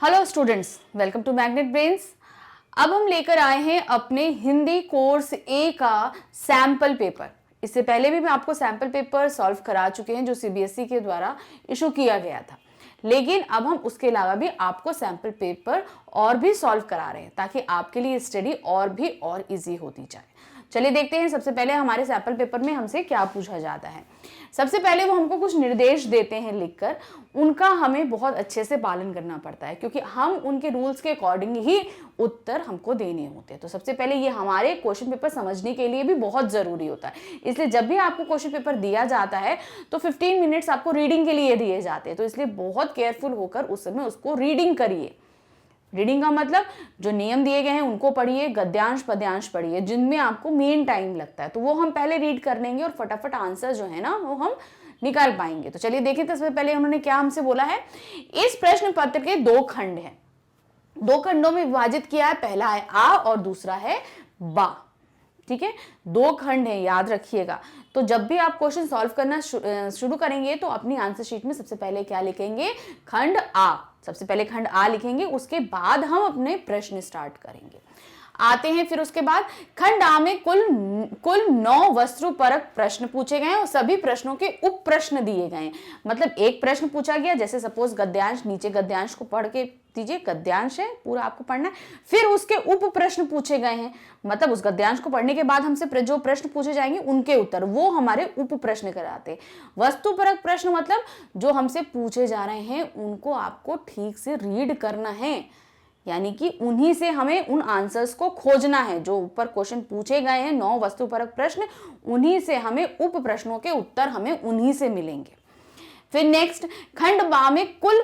Hello students, welcome to Magnet Brains. अब हम लेकर आए हैं अपने हिंदी कोर्स ए का सैंपल पेपर। इससे पहले भी मैं आपको सैंपल पेपर सॉल्व करा चुके हैं जो सीबीएसई के द्वारा इशू किया गया था, लेकिन अब हम उसके अलावा भी आपको सैंपल पेपर और भी सॉल्व करा रहे हैं ताकि आपके लिए स्टडी और इजी होती जाए। चलिए देखते हैं सबसे पहले हमारे सैंपल पेपर में हमसे क्या पूछा जाता है। सबसे पहले वो हमको कुछ निर्देश देते हैं लिखकर, उनका हमें बहुत अच्छे से पालन करना पड़ता है क्योंकि हम उनके रूल्स के अकॉर्डिंग ही उत्तर हमको देने होते हैं। तो सबसे पहले ये हमारे क्वेश्चन पेपर समझने के लिए भी बहुत ज़रूरी होता है। इसलिए जब भी आपको क्वेश्चन पेपर दिया जाता है तो 15 मिनट्स आपको रीडिंग के लिए दिए जाते हैं, तो इसलिए बहुत केयरफुल होकर उस समय उसको रीडिंग करिए। रीडिंग का मतलब जो नियम दिए गए हैं उनको पढ़िए, गद्यांश पद्यांश पढ़िए जिनमें आपको मेन टाइम लगता है, तो वो हम पहले रीड कर लेंगे और फटाफट आंसर जो है ना वो हम निकाल पाएंगे। तो चलिए देखिए, तो सबसे पहले उन्होंने क्या हमसे बोला है। इस प्रश्न पत्र के दो खंड हैं, दो खंडों में विभाजित किया है। पहला है आ और दूसरा है बा। ठीक है, दो खंड है, याद रखिएगा। तो जब भी आप क्वेश्चन सॉल्व करना शुरू करेंगे तो अपनी आंसर शीट में सबसे पहले क्या लिखेंगे, खंड आ। सबसे पहले खंड आ लिखेंगे, उसके बाद हम अपने प्रश्न स्टार्ट करेंगे। आते हैं फिर उसके बाद खंड आ में कुल 9 वस्तुपरक प्रश्न पूछे गए हैं और सभी प्रश्नों के उप प्रश्न दिए गए हैं। मतलब एक प्रश्न पूछा गया, जैसे सपोज गद्यांश, नीचे गद्यांश को पढ़ के दीजिए, गद्यांश है पूरा आपको पढ़ना है। फिर उसके उप प्रश्न पूछे गए हैं, मतलब उस गद्यांश को पढ़ने के बाद हमसे जो प्रश्न पूछे जाएंगे उनके उत्तर वो हमारे उप प्रश्न कराते हैं। वस्तुपरक प्रश्न मतलब जो हमसे पूछे जा रहे हैं उनको आपको ठीक से रीड करना है, यानी कि उन्हीं से हमें उन आंसर्स को खोजना है। जो ऊपर क्वेश्चन पूछे गए हैं 9 वस्तुपरक प्रश्न, उन्हीं से हमें उप प्रश्नों के उत्तर हमें उन्हीं से मिलेंगे। फिर नेक्स्ट खंड बा में कुल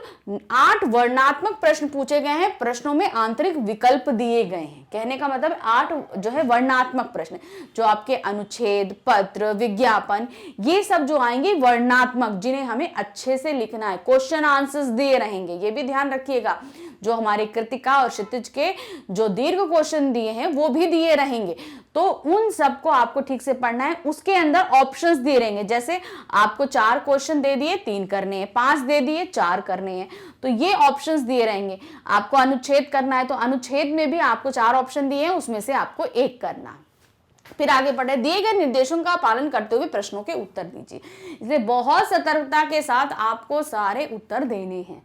8 वर्णनात्मक प्रश्न पूछे गए हैं, प्रश्नों में आंतरिक विकल्प दिए गए हैं। कहने का मतलब 8 जो है वर्णनात्मक प्रश्न, जो आपके अनुच्छेद, पत्र, विज्ञापन, ये सब जो आएंगे वर्णनात्मक, जिन्हें हमें अच्छे से लिखना है। क्वेश्चन आंसर्स दिए रहेंगे, ये भी ध्यान रखिएगा। जो हमारे कृतिका और क्षितिज के जो दीर्घ क्वेश्चन दिए हैं वो भी दिए रहेंगे, तो उन सबको आपको ठीक से पढ़ना है। उसके अंदर ऑप्शंस दिए रहेंगे, जैसे आपको 4 क्वेश्चन दे दिए, 3 करने हैं, 5 दे दिए, 4 करने हैं, तो ये ऑप्शंस दिए रहेंगे। आपको अनुच्छेद करना है तो अनुच्छेद में भी आपको 4 ऑप्शन दिए हैं, उसमें से आपको 1 करना है। फिर आगे बढ़े, दिए गए निर्देशों का पालन करते हुए प्रश्नों के उत्तर दीजिए। इसलिए बहुत सतर्कता के साथ आपको सारे उत्तर देने हैं,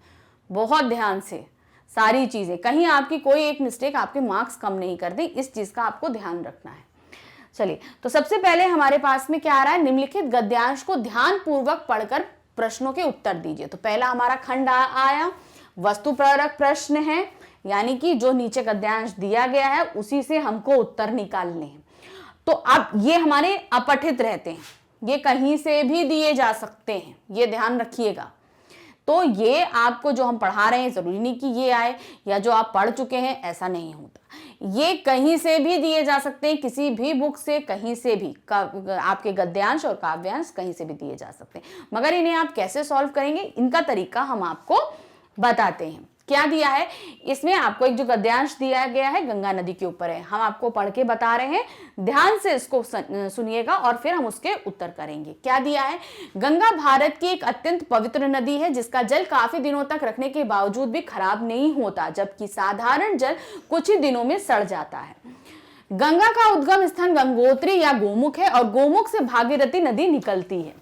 बहुत ध्यान से सारी चीजें, कहीं आपकी कोई एक मिस्टेक आपके मार्क्स कम नहीं कर दे, इस चीज का आपको ध्यान रखना है। चलिए, तो सबसे पहले हमारे पास में क्या आ रहा है, निम्नलिखित गद्यांश को ध्यान पूर्वक पढ़कर प्रश्नों के उत्तर दीजिए। तो पहला हमारा खंड आया, वस्तुपरक प्रश्न है, यानी कि जो नीचे गद्यांश दिया गया है उसी से हमको उत्तर निकालने हैं। तो अब ये हमारे अपठित रहते हैं, ये कहीं से भी दिए जा सकते हैं, ये ध्यान रखिएगा। तो ये आपको जो हम पढ़ा रहे हैं जरूरी नहीं कि ये आए, या जो आप पढ़ चुके हैं ऐसा नहीं होता। ये कहीं से भी दिए जा सकते हैं, किसी भी बुक से, कहीं से भी। आपके गद्यांश और काव्यांश कहीं से भी दिए जा सकते हैं, मगर इन्हें आप कैसे सॉल्व करेंगे इनका तरीका हम आपको बताते हैं। क्या दिया है इसमें, आपको एक जो गद्यांश दिया गया है गंगा नदी के ऊपर है, हम आपको पढ़ के बता रहे हैं, ध्यान से इसको सुनिएगा और फिर हम उसके उत्तर करेंगे। क्या दिया है, गंगा भारत की एक अत्यंत पवित्र नदी है जिसका जल काफी दिनों तक रखने के बावजूद भी खराब नहीं होता, जबकि साधारण जल कुछ ही दिनों में सड़ जाता है। गंगा का उद्गम स्थान गंगोत्री या गोमुख है और गोमुख से भागीरथी नदी निकलती है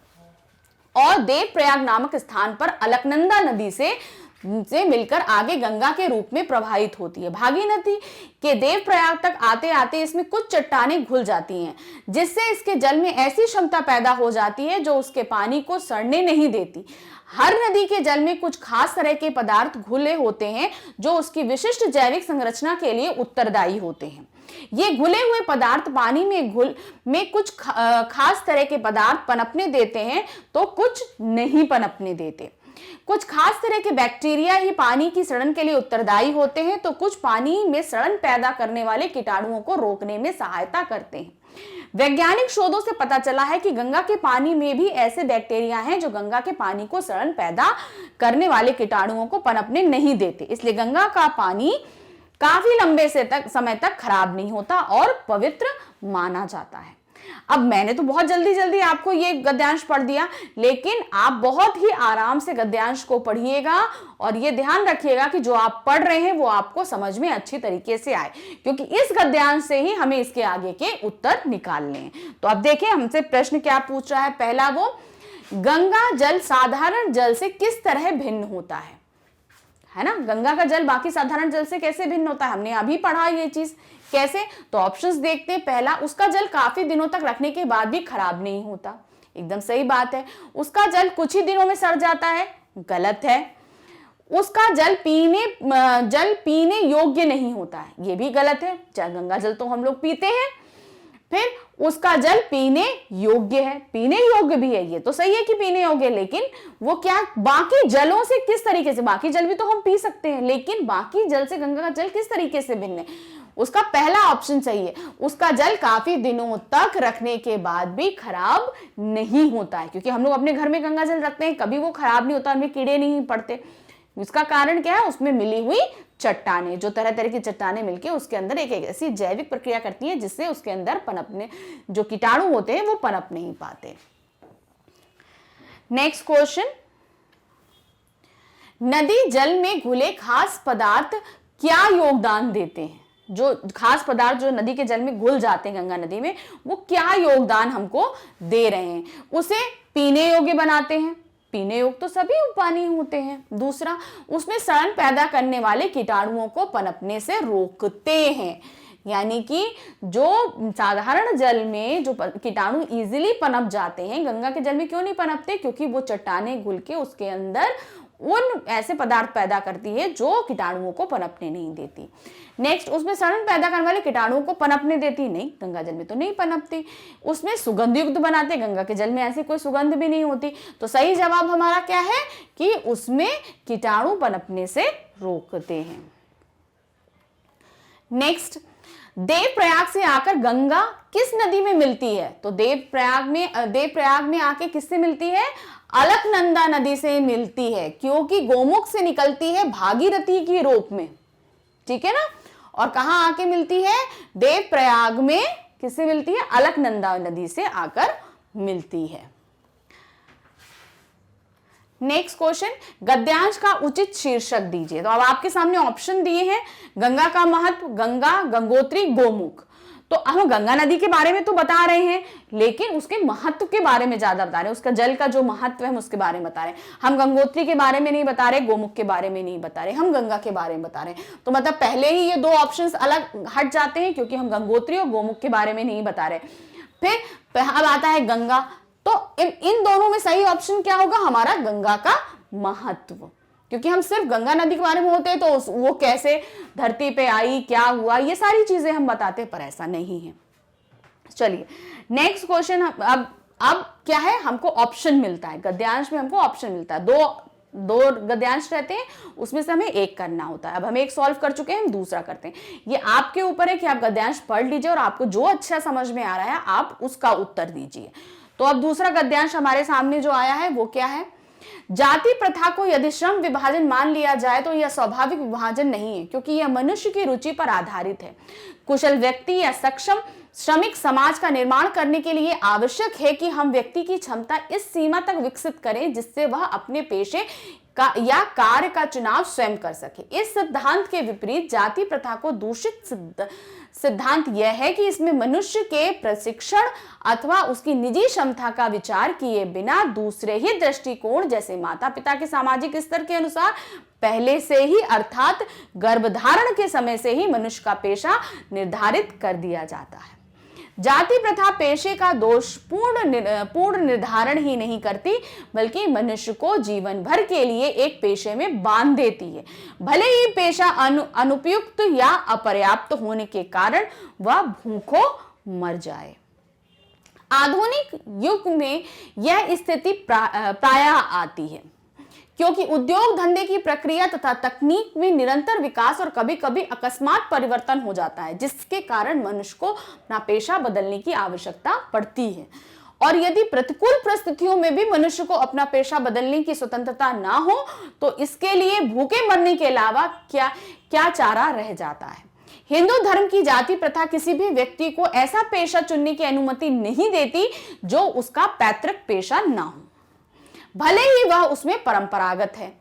और देवप्रयाग नामक स्थान पर अलकनंदा नदी से मिलकर आगे गंगा के रूप में प्रवाहित होती है। भागीरथी के देवप्रयाग तक आते आते इसमें कुछ चट्टानें घुल जाती हैं, जिससे इसके जल में ऐसी क्षमता पैदा हो जाती है जो उसके पानी को सड़ने नहीं देती। हर नदी के जल में कुछ खास तरह के पदार्थ घुले होते हैं जो उसकी विशिष्ट जैविक संरचना के लिए उत्तरदायी होते हैं। ये घुले हुए पदार्थ पानी में कुछ खास तरह के पदार्थ पनपने देते हैं तो कुछ नहीं पनपने देते। कुछ खास तरह के बैक्टीरिया ही पानी की सड़न के लिए उत्तरदायी होते हैं, तो कुछ पानी में सड़न पैदा करने वाले कीटाणुओं को रोकने में सहायता करते हैं। वैज्ञानिक शोधों से पता चला है कि गंगा के पानी में भी ऐसे बैक्टीरिया हैं जो गंगा के पानी को सड़न पैदा करने वाले कीटाणुओं को पनपने नहीं देते। इसलिए गंगा का पानी काफी लंबे समय तक खराब नहीं होता और पवित्र माना जाता है। अब मैंने तो बहुत जल्दी जल्दी आपको ये गद्यांश पढ़ दिया, लेकिन आप बहुत ही आराम से गद्यांश को पढ़िएगा और ये ध्यान रखिएगा कि जो आप पढ़ रहे हैं वो आपको समझ में अच्छी तरीके से आए, क्योंकि इस गद्यांश से ही हमें इसके आगे के उत्तर निकालने हैं। तो अब देखिए हमसे प्रश्न क्या पूछ रहा है। पहला, वो गंगा जल साधारण जल से किस तरह भिन्न होता है ना। गंगा का जल बाकी साधारण जल से कैसे भिन्न होता है, हमने अभी पढ़ा ये चीज। कैसे, तो ऑप्शंस देखते हैं। पहला, उसका जल काफी दिनों तक रखने के बाद भी खराब नहीं होता, एकदम सही बात है। उसका जल कुछ ही दिनों में सड़ जाता है, गलत है। उसका जल पीने योग्य नहीं होता है, ये भी गलत है। गंगा जल तो हम लोग पीते हैं। फिर उसका जल पीने योग्य है, पीने योग्य भी है, ये तो सही है कि पीने योग्य है, लेकिन वो क्या बाकी जलों से किस तरीके से, बाकी जल भी तो हम पी सकते हैं, लेकिन बाकी जल से गंगा का जल किस तरीके से भिन्न है। उसका पहला ऑप्शन सही है, उसका जल काफी दिनों तक रखने के बाद भी खराब नहीं होता है, क्योंकि हम लोग अपने घर में गंगा जल रखते हैं, कभी वो खराब नहीं होता, उनमें कीड़े नहीं पड़ते। इसका कारण क्या है, उसमें मिली हुई चट्टानें, जो तरह तरह की चट्टानें मिलके उसके अंदर एक ऐसी जैविक प्रक्रिया करती है जिससे उसके अंदर पनपने जो कीटाणु होते हैं वो पनप नहीं पाते। नेक्स्ट क्वेश्चन, नदी जल में घुले खास पदार्थ क्या योगदान देते हैं। जो खास पदार्थ जो नदी के जल में घुल जाते हैं गंगा नदी में, वो क्या योगदान हमको दे रहे हैं। उसे पीने योग्य बनाते हैं, पीने योग्य तो सभी पानी होते हैं। दूसरा, उसमें सड़न पैदा करने वाले कीटाणुओं को पनपने से रोकते हैं, यानी कि जो साधारण जल में जो कीटाणु इजीली पनप जाते हैं, गंगा के जल में क्यों नहीं पनपते, क्योंकि वो चट्टानें घुल के उसके अंदर उन ऐसे पदार्थ पैदा करती है जो कीटाणुओं को पनपने नहीं देती। नेक्स्ट, उसमें सड़न पैदा करने वाले कीटाणुओं को पनपने देती नहीं, गंगा जल में तो नहीं पनपती। उसमें सुगंध युक्त बनाते, गंगा के जल में ऐसी कोई सुगंध भी नहीं होती। तो सही जवाब हमारा क्या है कि उसमें कीटाणु पनपने से रोकते हैं। नेक्स्ट, देवप्रयाग से आकर गंगा किस नदी में मिलती है। तो देवप्रयाग में आके किससे मिलती है, अलकनंदा नदी से मिलती है, क्योंकि गोमुख से निकलती है भागीरथी के रूप में, ठीक है ना। और कहां आके मिलती है, देवप्रयाग में किससे मिलती है, अलकनंदा नदी से आकर मिलती है। नेक्स्ट क्वेश्चन, गद्यांश का उचित शीर्षक दीजिए। तो अब आपके सामने ऑप्शन दिए हैं, गंगा का महत्व, गंगा, गंगोत्री, गोमुख। तो हम गंगा नदी के बारे में तो बता रहे हैं, लेकिन उसके महत्व के बारे में ज्यादा बता रहे हैं, उसका जल का जो महत्व है हम उसके बारे में बता रहे हैं। हम गंगोत्री के बारे में नहीं बता रहे, गोमुख के बारे में नहीं बता रहे, हम गंगा के बारे में बता रहे हैं। तो मतलब पहले ही ये दो ऑप्शंस अलग हट जाते हैं, क्योंकि हम गंगोत्री और गोमुख के बारे में नहीं बता रहे। फिर अब आता है गंगा, तो इन दोनों में सही ऑप्शन क्या होगा हमारा, गंगा का महत्व, क्योंकि हम सिर्फ गंगा नदी के बारे में होते हैं तो वो कैसे धरती पे आई, क्या हुआ, ये सारी चीजें हम बताते हैं, पर ऐसा नहीं है। चलिए नेक्स्ट क्वेश्चन, अब क्या है, हमको ऑप्शन मिलता है, गद्यांश में हमको ऑप्शन मिलता है। दो गद्यांश रहते हैं, उसमें से हमें एक करना होता है। अब हम एक सॉल्व कर चुके हैं, हम दूसरा करते हैं। ये आपके ऊपर है कि आप गद्यांश पढ़ लीजिए और आपको जो अच्छा समझ में आ रहा है आप उसका उत्तर दीजिए। तो अब दूसरा गद्यांश हमारे सामने जो आया है वो क्या है, जाति प्रथा को यदि श्रम विभाजन मान लिया जाए तो यह स्वाभाविक विभाजन नहीं है, क्योंकि यह मनुष्य की रुचि पर आधारित है। कुशल व्यक्ति या सक्षम श्रमिक समाज का निर्माण करने के लिए आवश्यक है कि हम व्यक्ति की क्षमता इस सीमा तक विकसित करें जिससे वह अपने पेशे का या कार्य का चुनाव स्वयं कर सके। इस सिद्धांत के विपरीत जाति प्रथा को दूषित सिद्धांत यह है कि इसमें मनुष्य के प्रशिक्षण अथवा उसकी निजी क्षमता का विचार किए बिना दूसरे ही दृष्टिकोण जैसे माता पिता के सामाजिक स्तर के अनुसार पहले से ही अर्थात गर्भधारण के समय से ही मनुष्य का पेशा निर्धारित कर दिया जाता है। जाति प्रथा पेशे का पूर्ण निर्धारण ही नहीं करती, बल्कि मनुष्य को जीवन भर के लिए एक पेशे में बांध देती है, भले ही पेशा अनुपयुक्त या अपर्याप्त होने के कारण वह भूखों मर जाए। आधुनिक युग में यह स्थिति प्रायः आती है, क्योंकि उद्योग धंधे की प्रक्रिया तथा तकनीक में निरंतर विकास और कभी कभी अकस्मात परिवर्तन हो जाता है, जिसके कारण मनुष्य को अपना पेशा बदलने की आवश्यकता पड़ती है। और यदि प्रतिकूल परिस्थितियों में भी मनुष्य को अपना पेशा बदलने की स्वतंत्रता ना हो तो इसके लिए भूखे मरने के अलावा क्या चारा रह जाता है। हिंदू धर्म की जाति प्रथा किसी भी व्यक्ति को ऐसा पेशा चुनने की अनुमति नहीं देती जो उसका पैतृक पेशा ना हो, भले ही वह उसमें परंपरागत है।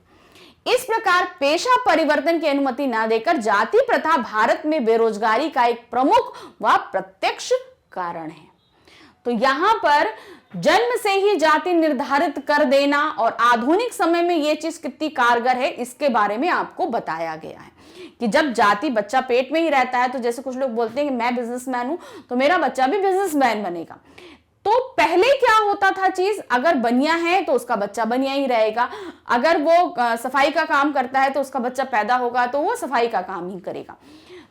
इस प्रकार पेशा परिवर्तन की अनुमति न देकर जाति प्रथा भारत में बेरोजगारी का एक प्रमुख व प्रत्यक्ष कारण है। तो यहां पर जन्म से ही जाति निर्धारित कर देना और आधुनिक समय में यह चीज कितनी कारगर है इसके बारे में आपको बताया गया है कि जब जाति बच्चा पेट में ही रहता है, तो जैसे कुछ लोग बोलते हैं कि मैं बिजनेसमैन हूं तो मेरा बच्चा भी बिजनेसमैन बनेगा। तो पहले क्या होता था चीज, अगर बनिया है तो उसका बच्चा बनिया ही रहेगा, अगर वो सफाई का काम करता है तो उसका बच्चा पैदा होगा तो वो सफाई का काम ही करेगा।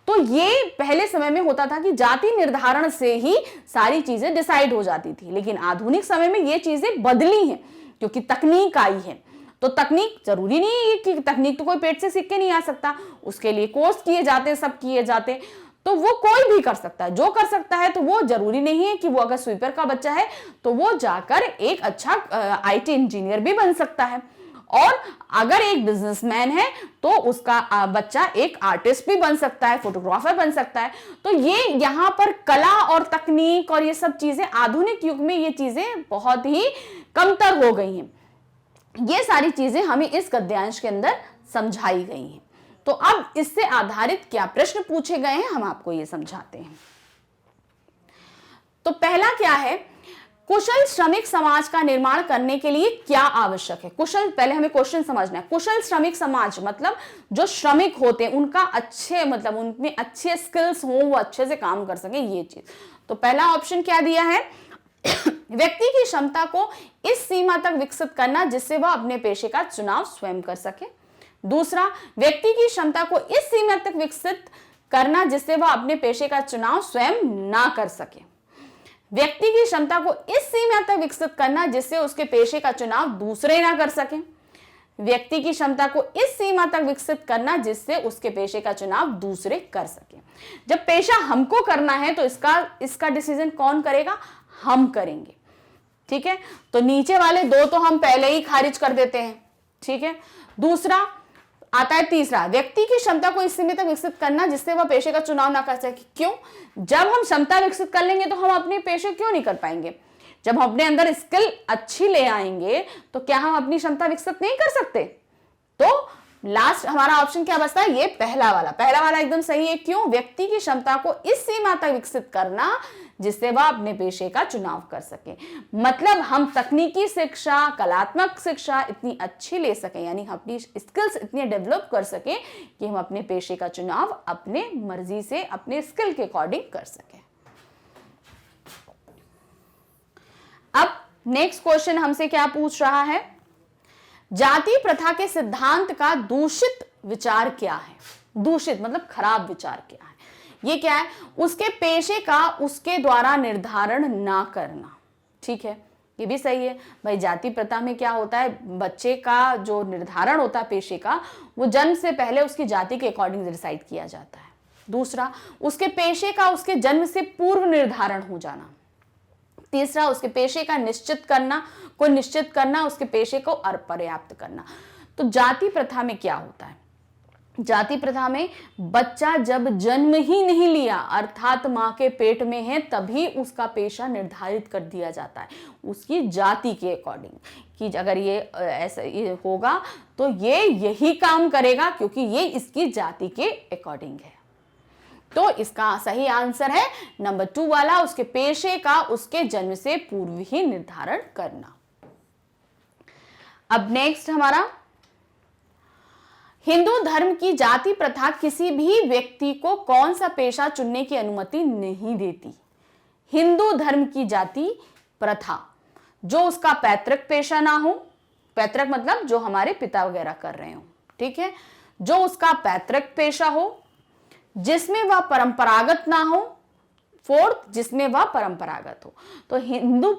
तो ये पहले समय में होता था कि जाति निर्धारण से ही सारी चीजें डिसाइड हो जाती थी, लेकिन आधुनिक समय में ये चीजें बदली हैं क्योंकि तकनीक आई है। तो तकनीक जरूरी नहीं है कि तकनीक तो कोई पेट से सीख के नहीं आ सकता, उसके लिए कोर्स किए जाते, सब किए जाते, तो वो कोई भी कर सकता है। जो कर सकता है तो वो जरूरी नहीं है कि वो अगर स्वीपर का बच्चा है तो वो जाकर एक अच्छा आईटी इंजीनियर भी बन सकता है, और अगर एक बिजनेसमैन है तो उसका बच्चा एक आर्टिस्ट भी बन सकता है, फोटोग्राफर बन सकता है। तो ये यहाँ पर कला और तकनीक और ये सब चीजें आधुनिक युग में ये चीजें बहुत ही कमतर हो गई हैं। ये सारी चीजें हमें इस गद्यांश के अंदर समझाई गई हैं। तो अब इससे आधारित क्या प्रश्न पूछे गए हैं हम आपको ये समझाते हैं। तो पहला क्या है, कुशल श्रमिक समाज का निर्माण करने के लिए क्या आवश्यक है। कुशल, पहले हमें क्वेश्चन समझना है। कुशल श्रमिक समाज मतलब जो श्रमिक होते हैं उनका अच्छे, मतलब उनमें अच्छे स्किल्स हो, वो अच्छे से काम कर सके, ये चीज। तो पहला ऑप्शन क्या दिया है, व्यक्ति की क्षमता को इस सीमा तक विकसित करना जिससे वह अपने पेशे का चुनाव स्वयं कर सके। दूसरा, व्यक्ति की क्षमता को इस सीमा तक विकसित करना जिससे वह अपने पेशे का चुनाव स्वयं ना कर सके। व्यक्ति की क्षमता को इस सीमा तक विकसित करना जिससे उसके पेशे का चुनाव दूसरे ना कर सके। व्यक्ति की क्षमता को इस सीमा तक विकसित करना जिससे उसके पेशे का चुनाव दूसरे कर सके। जब पेशा हमको करना है तो इसका डिसीजन कौन करेगा, हम करेंगे। ठीक है, तो नीचे वाले दो तो हम पहले ही खारिज कर देते हैं। ठीक है, दूसरा आता है तीसरा, व्यक्ति की क्षमता को इस सीमा तक विकसित करना जिससे वह पेशे का चुनाव ना कर सके। क्यों? जब हम क्षमता विकसित कर लेंगे तो हम अपने पेशे क्यों नहीं कर पाएंगे। जब हम अपने अंदर स्किल अच्छी ले आएंगे तो क्या हम अपनी क्षमता विकसित नहीं कर सकते। तो लास्ट हमारा ऑप्शन क्या बचता है, ये पहला वाला एकदम सही है। क्यों? व्यक्ति की क्षमता को इस सीमा तक विकसित करना जिससे वह अपने पेशे का चुनाव कर सके। मतलब हम तकनीकी शिक्षा, कलात्मक शिक्षा इतनी अच्छी ले सके, यानी अपनी स्किल्स इतनी डेवलप कर सके कि हम अपने पेशे का चुनाव अपने मर्जी से, अपने स्किल के अकॉर्डिंग कर सके। अब नेक्स्ट क्वेश्चन हमसे क्या पूछ रहा है, जाति प्रथा के सिद्धांत का दूषित विचार क्या है। दूषित मतलब खराब विचार क्या है। ये क्या है, उसके पेशे का उसके द्वारा निर्धारण ना करना। ठीक है, ये भी सही है भाई। जाति प्रथा में क्या होता है, बच्चे का जो निर्धारण होता है पेशे का, वो जन्म से पहले उसकी जाति के अकॉर्डिंग डिसाइड किया जाता है। दूसरा, उसके पेशे का उसके जन्म से पूर्व निर्धारण हो जाना। तीसरा, उसके पेशे का निश्चित करना, उसके पेशे को अपर्याप्त करना। तो जाति प्रथा में क्या होता है, जाति प्रथा में बच्चा जब जन्म ही नहीं लिया अर्थात मां के पेट में है तभी उसका पेशा निर्धारित कर दिया जाता है उसकी जाति के अकॉर्डिंग, कि अगर ये ऐसा ये होगा तो ये यही काम करेगा क्योंकि ये इसकी जाति के अकॉर्डिंग है। तो इसका सही आंसर है नंबर 2 वाला, उसके पेशे का उसके जन्म से पूर्व ही निर्धारण करना। अब नेक्स्ट हमारा, हिंदू धर्म की जाति प्रथा किसी भी व्यक्ति को कौन सा पेशा चुनने की अनुमति नहीं देती। हिंदू धर्म की जाति प्रथा, जो उसका पैतृक पेशा ना हो, पैतृक मतलब जो हमारे पिता वगैरह कर रहे हो, ठीक है, जो उसका पैतृक पेशा हो, जिसमें वह परंपरागत ना हो, फोर्थ जिसमें वह परंपरागत हो। तो हिंदू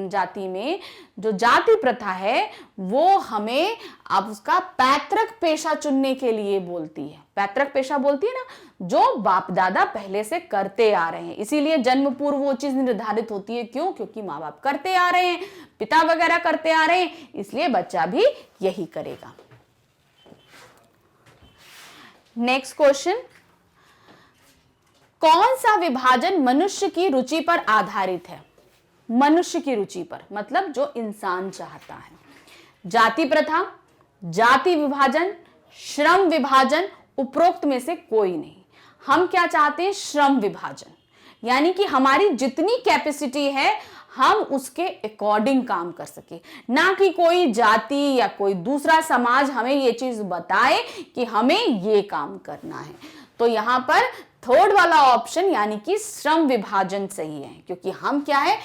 जाति में जो जाति प्रथा है वो हमें अब उसका पैतृक पेशा चुनने के लिए बोलती है। पैतृक पेशा बोलती है ना, जो बाप दादा पहले से करते आ रहे हैं, इसीलिए जन्म पूर्व वो चीज निर्धारित होती है। क्यों? क्योंकि माँ बाप करते आ रहे हैं, पिता वगैरह करते आ रहे हैं, इसलिए बच्चा भी यही करेगा। नेक्स्ट क्वेश्चन, कौन सा विभाजन मनुष्य की रुचि पर आधारित है? मनुष्य की रुचि पर, मतलब जो इंसान चाहता है। जाति प्रथा, जाति विभाजन, श्रम विभाजन, उपरोक्त में से कोई नहीं। हम क्या चाहते हैं? श्रम विभाजन, यानी कि हमारी जितनी कैपेसिटी है हम उसके अकॉर्डिंग काम कर सके, ना कि कोई जाति या कोई दूसरा समाज हमें ये चीज बताए कि हमें ये काम करना है। तो यहां पर थर्ड वाला ऑप्शन यानी कि श्रम विभाजन सही है, क्योंकि हम क्या है,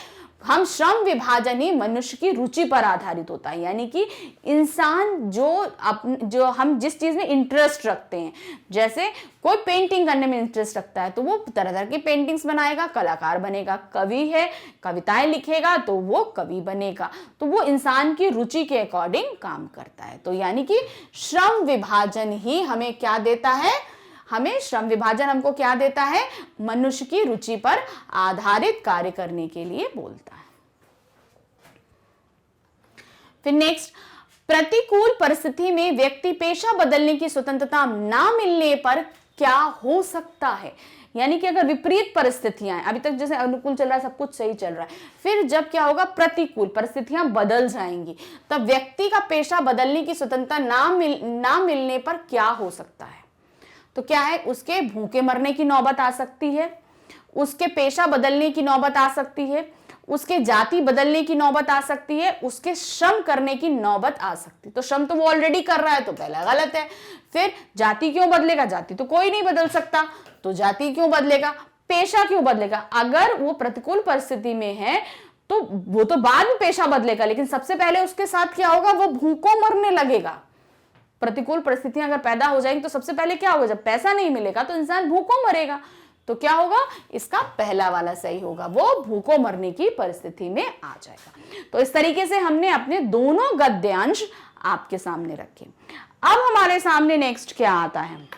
हम श्रम विभाजन ही मनुष्य की रुचि पर आधारित होता है, यानी कि इंसान जो हम जिस चीज में इंटरेस्ट रखते हैं, जैसे कोई पेंटिंग करने में इंटरेस्ट रखता है तो वो तरह तरह की पेंटिंग्स बनाएगा, कलाकार बनेगा। कवि है, कविताएं लिखेगा तो वो कवि बनेगा। तो वो इंसान की रुचि के अकॉर्डिंग काम करता है। तो यानी कि श्रम विभाजन ही हमें क्या देता है, हमें श्रम विभाजन हमको क्या देता है? मनुष्य की रुचि पर आधारित कार्य करने के लिए बोलता है। फिर नेक्स्ट, प्रतिकूल परिस्थिति में व्यक्ति पेशा बदलने की स्वतंत्रता ना मिलने पर क्या हो सकता है? यानी कि अगर विपरीत परिस्थितियां हैं, अभी तक जैसे अनुकूल चल रहा है, सब कुछ सही चल रहा है, फिर जब क्या होगा, प्रतिकूल परिस्थितियां बदल जाएंगी, तब व्यक्ति का पेशा बदलने की स्वतंत्रता ना मिलने पर क्या हो सकता है? तो क्या है, उसके भूखे मरने की नौबत आ सकती है, उसके पेशा बदलने की नौबत आ सकती है, उसके जाति बदलने की नौबत आ सकती है, उसके श्रम करने की नौबत आ सकती है। तो श्रम तो वो ऑलरेडी कर रहा है, तो पहला गलत है। फिर जाति क्यों बदलेगा? जाति तो कोई नहीं बदल सकता, तो जाति क्यों बदलेगा? पेशा क्यों बदलेगा? अगर वो प्रतिकूल परिस्थिति में है तो वो तो बाद में पेशा बदलेगा, लेकिन सबसे पहले उसके साथ क्या होगा, वो भूखों मरने लगेगा। प्रतिकूल परिस्थितियां अगर पैदा हो जाएंगी तो सबसे पहले क्या होगा, जब पैसा नहीं मिलेगा तो इंसान भूखों मरेगा। तो क्या होगा, इसका पहला वाला सही होगा, वो भूखों मरने की परिस्थिति में आ जाएगा। तो इस तरीके से हमने अपने दोनों गद्यांश आपके सामने रखे। अब हमारे सामने नेक्स्ट क्या आता है,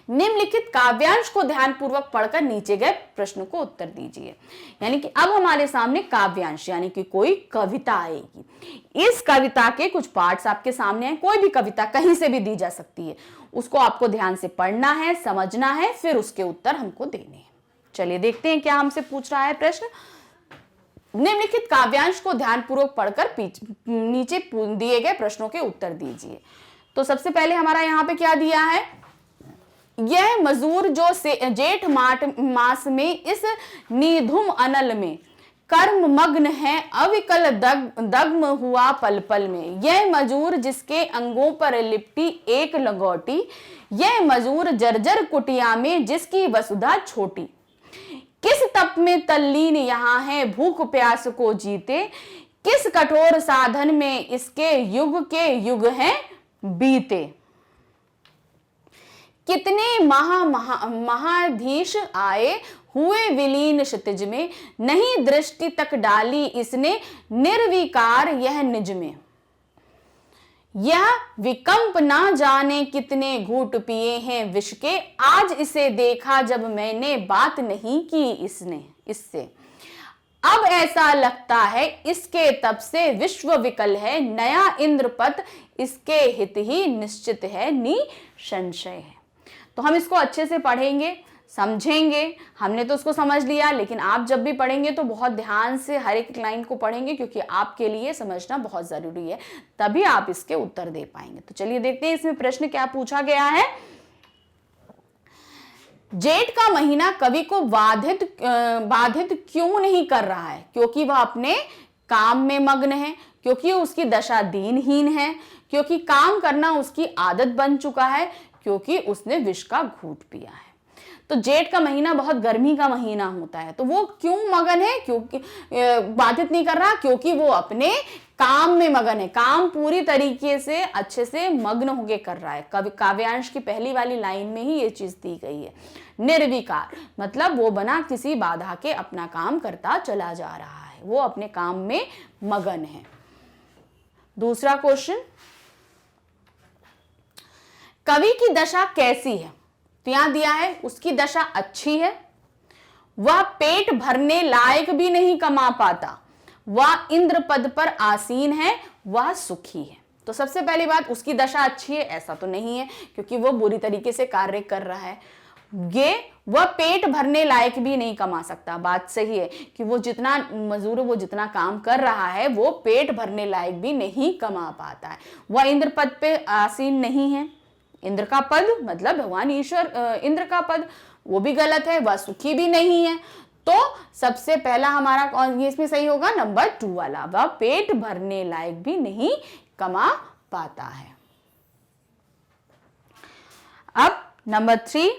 निम्नलिखित काव्यांश को ध्यानपूर्वक पढ़कर नीचे गए प्रश्न को उत्तर दीजिए। यानी कि अब हमारे सामने काव्यांश यानी कि कोई कविता आएगी। इस कविता के कुछ पार्ट्स आपके सामने हैं, कोई भी कविता कहीं से भी दी जा सकती है, उसको आपको ध्यान से पढ़ना है, समझना है, फिर उसके उत्तर हमको देने हैं। चलिए देखते हैं क्या हमसे पूछ रहा है प्रश्न। निम्नलिखित काव्यांश को ध्यानपूर्वक पढ़कर नीचे दिए गए प्रश्नों के उत्तर दीजिए। तो सबसे पहले हमारा यहाँ पे क्या दिया है, यह मजूर जो जेठ मास में इस निधुम अनल में कर्म मग्न है, अविकल दग्म हुआ पल पल में। यह मजूर जिसके अंगों पर लिपटी एक लंगोटी, यह मजूर जर्जर कुटिया में जिसकी वसुधा छोटी। किस तप में तल्लीन यहाँ है भूख प्यास को जीते, किस कठोर साधन में इसके युग के युग हैं बीते। कितने महाधीश आए हुए विलीन क्षितिज में, नहीं दृष्टि तक डाली इसने निर्विकार यह निज में। यह विकंप ना जाने कितने घूट पिए हैं विष के, आज इसे देखा जब मैंने बात नहीं की इससे। अब ऐसा लगता है इसके तब से विश्व विकल है, नया इंद्रपथ इसके हित ही निश्चित है, निसंशय है। तो हम इसको अच्छे से पढ़ेंगे, समझेंगे। हमने तो उसको समझ लिया, लेकिन आप जब भी पढ़ेंगे तो बहुत ध्यान से हर एक लाइन को पढ़ेंगे, क्योंकि आपके लिए समझना बहुत जरूरी है, तभी आप इसके उत्तर दे पाएंगे। तो चलिए देखते हैं इसमें प्रश्न क्या पूछा गया है। जेठ का महीना कवि को बाधित क्यों नहीं कर रहा है? क्योंकि वह अपने काम में मग्न है, क्योंकि उसकी दशा दीनहीन है, क्योंकि काम करना उसकी आदत बन चुका है, क्योंकि उसने विष का घूंट पिया है। तो जेठ का महीना बहुत गर्मी का महीना होता है, तो वो क्यों मगन है, क्योंकि बाधित नहीं कर रहा, क्योंकि वो अपने काम में मगन है, काम पूरी तरीके से अच्छे से मग्न होके कर रहा है। काव्यांश की पहली वाली लाइन में ही ये चीज दी गई है। निर्विकार मतलब वो बिना किसी बाधा के अपना काम करता चला जा रहा है, वो अपने काम में मगन है। दूसरा क्वेश्चन, कवि की दशा कैसी है? तो यहां दिया है उसकी दशा अच्छी है, वह पेट भरने लायक भी नहीं कमा पाता, वह इंद्र पद पर आसीन है, वह सुखी है। तो सबसे पहली बात, उसकी दशा अच्छी है ऐसा तो नहीं है, क्योंकि वो बुरी तरीके से कार्य कर रहा है। ये वह पेट भरने लायक भी नहीं कमा सकता। बात सही है कि वो जितना मजदूर, वो जितना काम कर रहा है वो पेट भरने लायक भी नहीं कमा पाता है। वह इंद्र पद पे आसीन नहीं है। इंद्र का पद मतलब भगवान ईश्वर इंद्र का पद, वो भी गलत है। वह सुखी भी नहीं है। तो सबसे पहला हमारा कौन, ये इसमें सही होगा नंबर 2 वाला, वह पेट भरने लायक भी नहीं कमा पाता है। अब नंबर 3,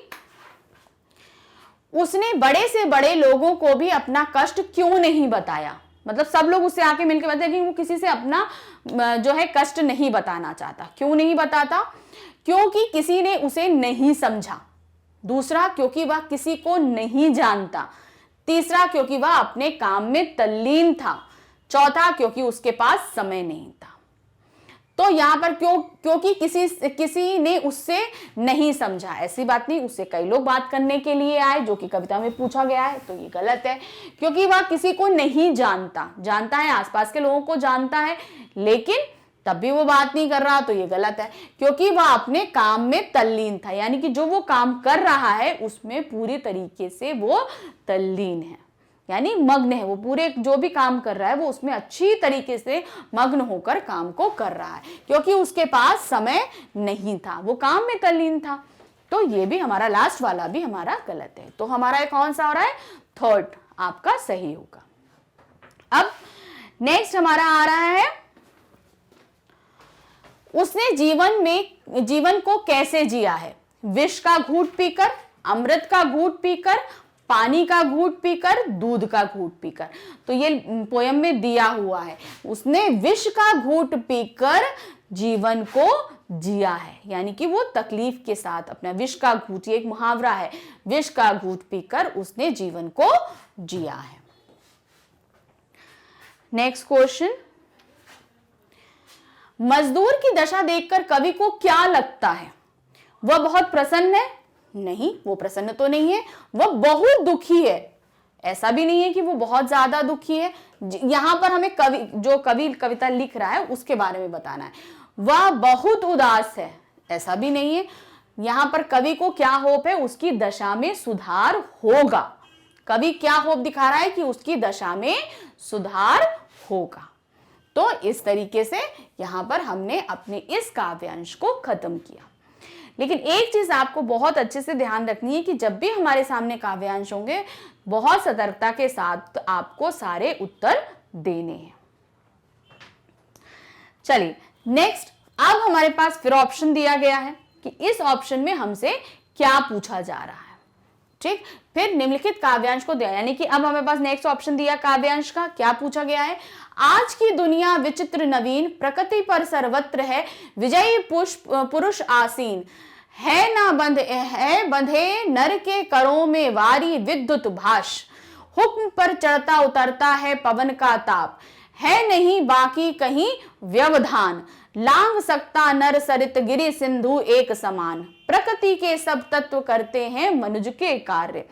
उसने बड़े से बड़े लोगों को भी अपना कष्ट क्यों नहीं बताया। मतलब सब लोग उससे आके मिलकर बताते हैं कि वो किसी से अपना जो है कष्ट नहीं बताना चाहता। क्यों नहीं बताता? क्योंकि किसी ने उसे नहीं समझा। दूसरा, क्योंकि वह किसी को नहीं जानता। तीसरा, क्योंकि वह अपने काम में तल्लीन था। चौथा, क्योंकि उसके पास समय नहीं था। तो यहां पर क्योंकि किसी ने उससे नहीं समझा, ऐसी बात नहीं, उससे कई लोग बात करने के लिए आए, जो कि कविता में पूछा गया है, तो ये गलत है। क्योंकि वह किसी को नहीं जानता है, आसपास के लोगों को जानता है, लेकिन तब भी वो बात नहीं कर रहा, तो ये गलत है। क्योंकि वह अपने काम में तल्लीन था, यानी कि जो वो काम कर रहा है उसमें पूरी तरीके से वो तल्लीन है, यानी मग्न है। वो पूरे जो भी काम कर रहा है वो उसमें अच्छी तरीके से मग्न होकर काम को कर रहा है, क्योंकि उसके पास समय नहीं था, वो काम में तल्लीन था। तो ये भी हमारा लास्ट वाला भी हमारा गलत है। तो हमारा कौन सा हो रहा है? 3rd आपका सही होगा। अब नेक्स्ट हमारा आ रहा है, उसने जीवन को कैसे जिया है? विष का घूंट पीकर, अमृत का घूंट पीकर, पानी का घूंट पीकर, दूध का घूंट पीकर। तो ये पोयम में दिया हुआ है। उसने विष का घूंट पीकर जीवन को जिया है, यानी कि वो तकलीफ के साथ अपना विष का घूंट, ये एक मुहावरा है, विष का घूंट पीकर उसने जीवन को जिया है। नेक्स्ट क्वेश्चन, मजदूर की दशा देखकर कवि को क्या लगता है? वह बहुत प्रसन्न है? नहीं, वो प्रसन्न तो नहीं है। वह बहुत दुखी है? ऐसा भी नहीं है कि वो बहुत ज्यादा दुखी है। यहां पर हमें कवि कविता लिख रहा है उसके बारे में बताना है। वह बहुत उदास है? ऐसा भी नहीं है। यहां पर कवि को क्या होप है? उसकी दशा में सुधार होगा। कवि क्या होप दिखा रहा है? कि उसकी दशा में सुधार होगा। तो इस तरीके से यहां पर हमने अपने इस काव्यांश को खत्म किया। लेकिन एक चीज आपको बहुत अच्छे से ध्यान रखनी है कि जब भी हमारे सामने काव्यांश होंगे, बहुत सतर्कता के साथ आपको सारे उत्तर देने हैं। चलिए नेक्स्ट, अब हमारे पास फिर ऑप्शन दिया गया है कि इस ऑप्शन में हमसे क्या पूछा जा रहा है। ठीक, फिर निम्नलिखित काव्यांश को दिया, यानी कि अब हमें पास नेक्स्ट ऑप्शन दिया काव्यांश का, क्या पूछा गया है? आज की दुनिया विचित्र नवीन, प्रकृति पर सर्वत्र है विजयी पुरुष आसीन, है ना बंधे नर के करों में वारी विद्युत भाष, हुक्म पर चढ़ता उतरता है पवन का ताप, है नहीं बाकी कहीं व्यवधान, लांग सकता नर सरित गिरि सिंधु एक समान, प्रकृति के सब तत्व करते हैं मनुज के कार्य,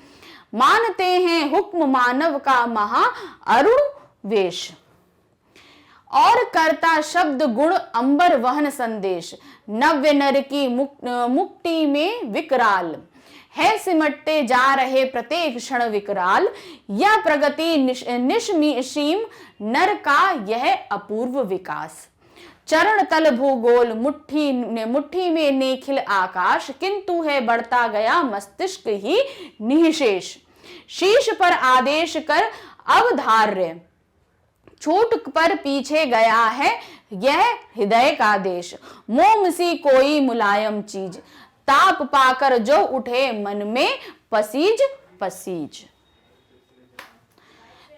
मानते हैं हुक्म मानव का महा अरुण वेश, और करता शब्द गुण अंबर वहन संदेश, नव्य नर की मुक्ति में विकराल, है सिमटते जा रहे प्रत्येक क्षण विकराल, यह प्रगति निश्मीम नर का यह अपूर्व विकास, चरण तल भूगोल मुट्ठी में निखिल आकाश, किंतु है बढ़ता गया मस्तिष्क ही निःशेष, शीश पर आदेश कर अवधार्य, छूट पर पीछे गया है यह हृदय का देश, मोम सी कोई मुलायम चीज, ताप पाकर जो उठे मन में पसीज पसीज।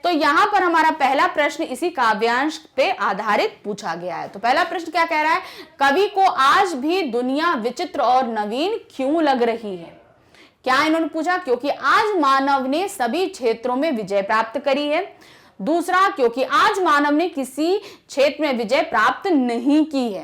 तो यहां पर हमारा पहला प्रश्न इसी काव्यांश पे आधारित पूछा गया है। तो पहला प्रश्न क्या कह रहा है? कवि को आज भी दुनिया विचित्र और नवीन क्यों लग रही है? क्या इन्होंने पूछा? क्योंकि आज मानव ने सभी क्षेत्रों में विजय प्राप्त करी है। दूसरा, क्योंकि आज मानव ने किसी क्षेत्र में विजय प्राप्त नहीं की है,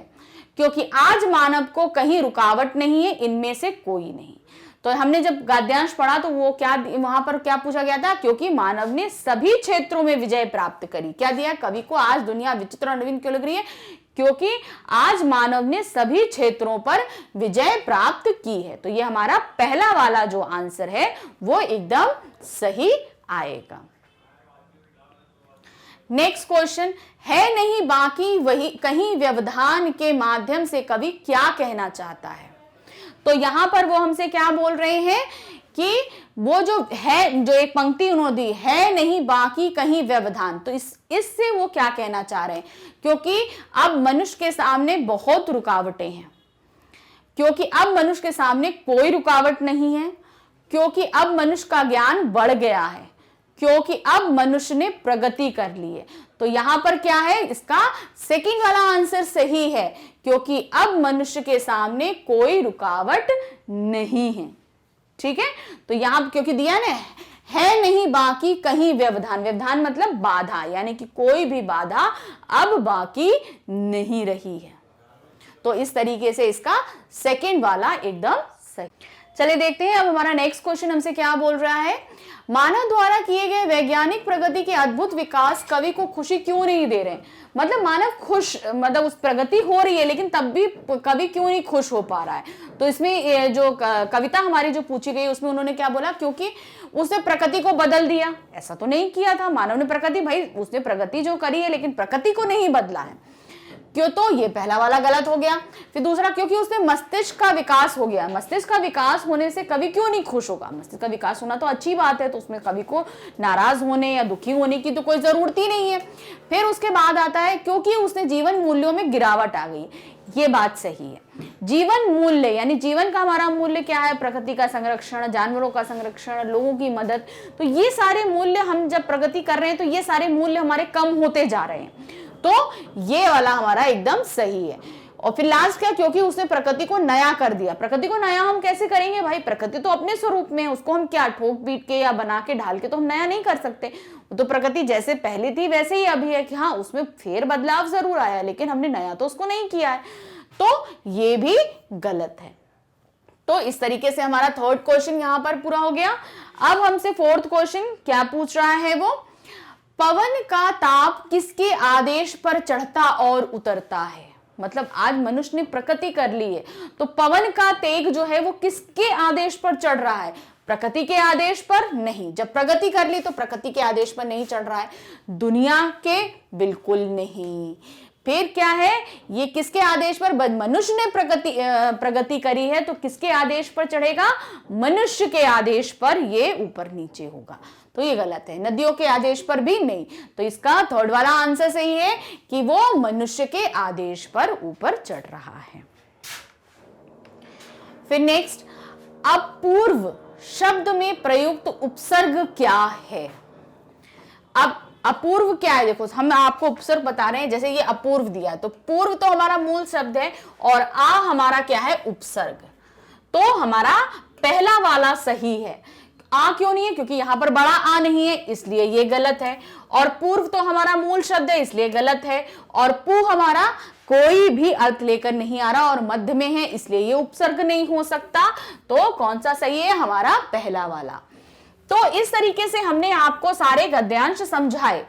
क्योंकि आज मानव को कहीं रुकावट नहीं है, इनमें से कोई नहीं। तो हमने जब गद्यांश पढ़ा तो वो क्या वहां पर क्या पूछा गया था? क्योंकि मानव ने सभी क्षेत्रों में विजय प्राप्त करी। क्या दिया? कवि को आज दुनिया विचित्र और नवीन क्यों लग रही है? क्योंकि आज मानव ने सभी क्षेत्रों पर विजय प्राप्त की है। तो ये हमारा पहला वाला जो आंसर है वो एकदम सही आएगा। नेक्स्ट क्वेश्चन, है नहीं बाकी वही कहीं व्यवधान के माध्यम से कवि क्या कहना चाहता है। तो यहां पर वो हमसे क्या बोल रहे हैं कि वो जो है, जो एक पंक्ति उन्होंने दी, है नहीं बाकी कहीं व्यवधान, तो इससे वो क्या कहना चाह रहे हैं, क्योंकि अब मनुष्य के सामने बहुत रुकावटें हैं, क्योंकि अब मनुष्य के सामने कोई रुकावट नहीं है, क्योंकि अब मनुष्य का ज्ञान बढ़ गया है, क्योंकि अब मनुष्य ने प्रगति कर ली है। तो यहां पर क्या है, इसका सेकंड वाला आंसर सही है, क्योंकि अब मनुष्य के सामने कोई रुकावट नहीं है। ठीक है, तो यहां क्योंकि दिया ना, है नहीं बाकी कहीं व्यवधान, व्यवधान मतलब बाधा, यानी कि कोई भी बाधा अब बाकी नहीं रही है। तो इस तरीके से इसका सेकंड वाला एकदम सही। चलिए देखते हैं अब हमारा नेक्स्ट क्वेश्चन हमसे क्या बोल रहा है। मानव द्वारा किए गए वैज्ञानिक प्रगति के अद्भुत विकास कवि को खुशी क्यों नहीं दे रहे। मतलब मानव खुश, मतलब उस प्रगति हो रही है लेकिन तब भी कवि क्यों नहीं खुश हो पा रहा है। तो इसमें जो कविता हमारी जो पूछी गई उसमें उन्होंने क्या बोला, क्योंकि उसने प्रकृति को बदल दिया। ऐसा तो नहीं किया था मानव ने प्रकृति, भाई उसने प्रगति जो करी है लेकिन प्रकृति को नहीं बदला है, क्यों, तो ये पहला वाला गलत हो गया। फिर दूसरा, क्योंकि उसने मस्तिष्क का विकास हो गया। मस्तिष्क का विकास होने से कवि क्यों नहीं खुश होगा, मस्तिष्क का विकास होना तो अच्छी बात है, तो उसमें कवि को नाराज होने या दुखी होने की तो कोई जरूरत ही नहीं है। फिर उसके बाद आता है, क्योंकि उसने जीवन मूल्यों में गिरावट आ गई। ये बात सही है, जीवन मूल्य यानी जीवन का हमारा मूल्य क्या है, प्रकृति का संरक्षण, जानवरों का संरक्षण, लोगों की मदद, तो ये सारे मूल्य हम जब प्रगति कर रहे हैं तो ये सारे मूल्य हमारे कम होते जा रहे हैं। तो ये वाला हमारा एकदम सही है। और फिर लास्ट क्या, क्योंकि उसने प्रकृति को नया कर दिया। प्रकृति को नया हम कैसे करेंगे भाई, प्रकृति तो अपने स्वरूप में है, उसको हम क्या ठोक पीट के या बना के ढाल के तो हम नया नहीं कर सकते। तो प्रकृति जैसे पहले थी वैसे ही अभी है, कि हाँ उसमें फेर बदलाव जरूर आया लेकिन हमने नया तो उसको नहीं किया है। तो ये भी गलत है। तो इस तरीके से हमारा थर्ड क्वेश्चन यहां पर पूरा हो गया। अब हमसे फोर्थ क्वेश्चन क्या पूछ रहा है वो, पवन का ताप किसके आदेश पर चढ़ता और उतरता है। मतलब आज मनुष्य ने प्रगति कर ली है तो पवन का तेग जो है वो किसके आदेश पर चढ़ रहा है, प्रकृति के आदेश पर नहीं। जब प्रगति कर ली तो प्रकृति के आदेश पर नहीं चढ़ रहा है, दुनिया के बिल्कुल नहीं। फिर क्या है, ये किसके आदेश पर, मनुष्य ने प्रगति करी है तो किसके आदेश पर चढ़ेगा, मनुष्य के आदेश पर ये ऊपर नीचे होगा। तो ये गलत है, नदियों के आदेश पर भी नहीं। तो इसका थर्ड वाला आंसर सही है कि वो मनुष्य के आदेश पर ऊपर चढ़ रहा है। फिर नेक्स्ट, अपूर्व शब्द में प्रयुक्त उपसर्ग क्या है। अब अपूर्व क्या है, देखो हम आपको उपसर्ग बता रहे हैं, जैसे ये अपूर्व दिया है तो पूर्व तो हमारा मूल शब्द है और आ हमारा क्या है, उपसर्ग। तो हमारा पहला वाला सही है। आ क्यों नहीं है, क्योंकि यहां पर बड़ा आ नहीं है इसलिए ये गलत है। और पूर्व तो हमारा मूल शब्द है इसलिए गलत है। और पू हमारा कोई भी अर्थ लेकर नहीं आ रहा और मध्य में है इसलिए ये उपसर्ग नहीं हो सकता। तो कौन सा सही है, हमारा पहला वाला। तो इस तरीके से हमने आपको सारे गद्यांश समझाए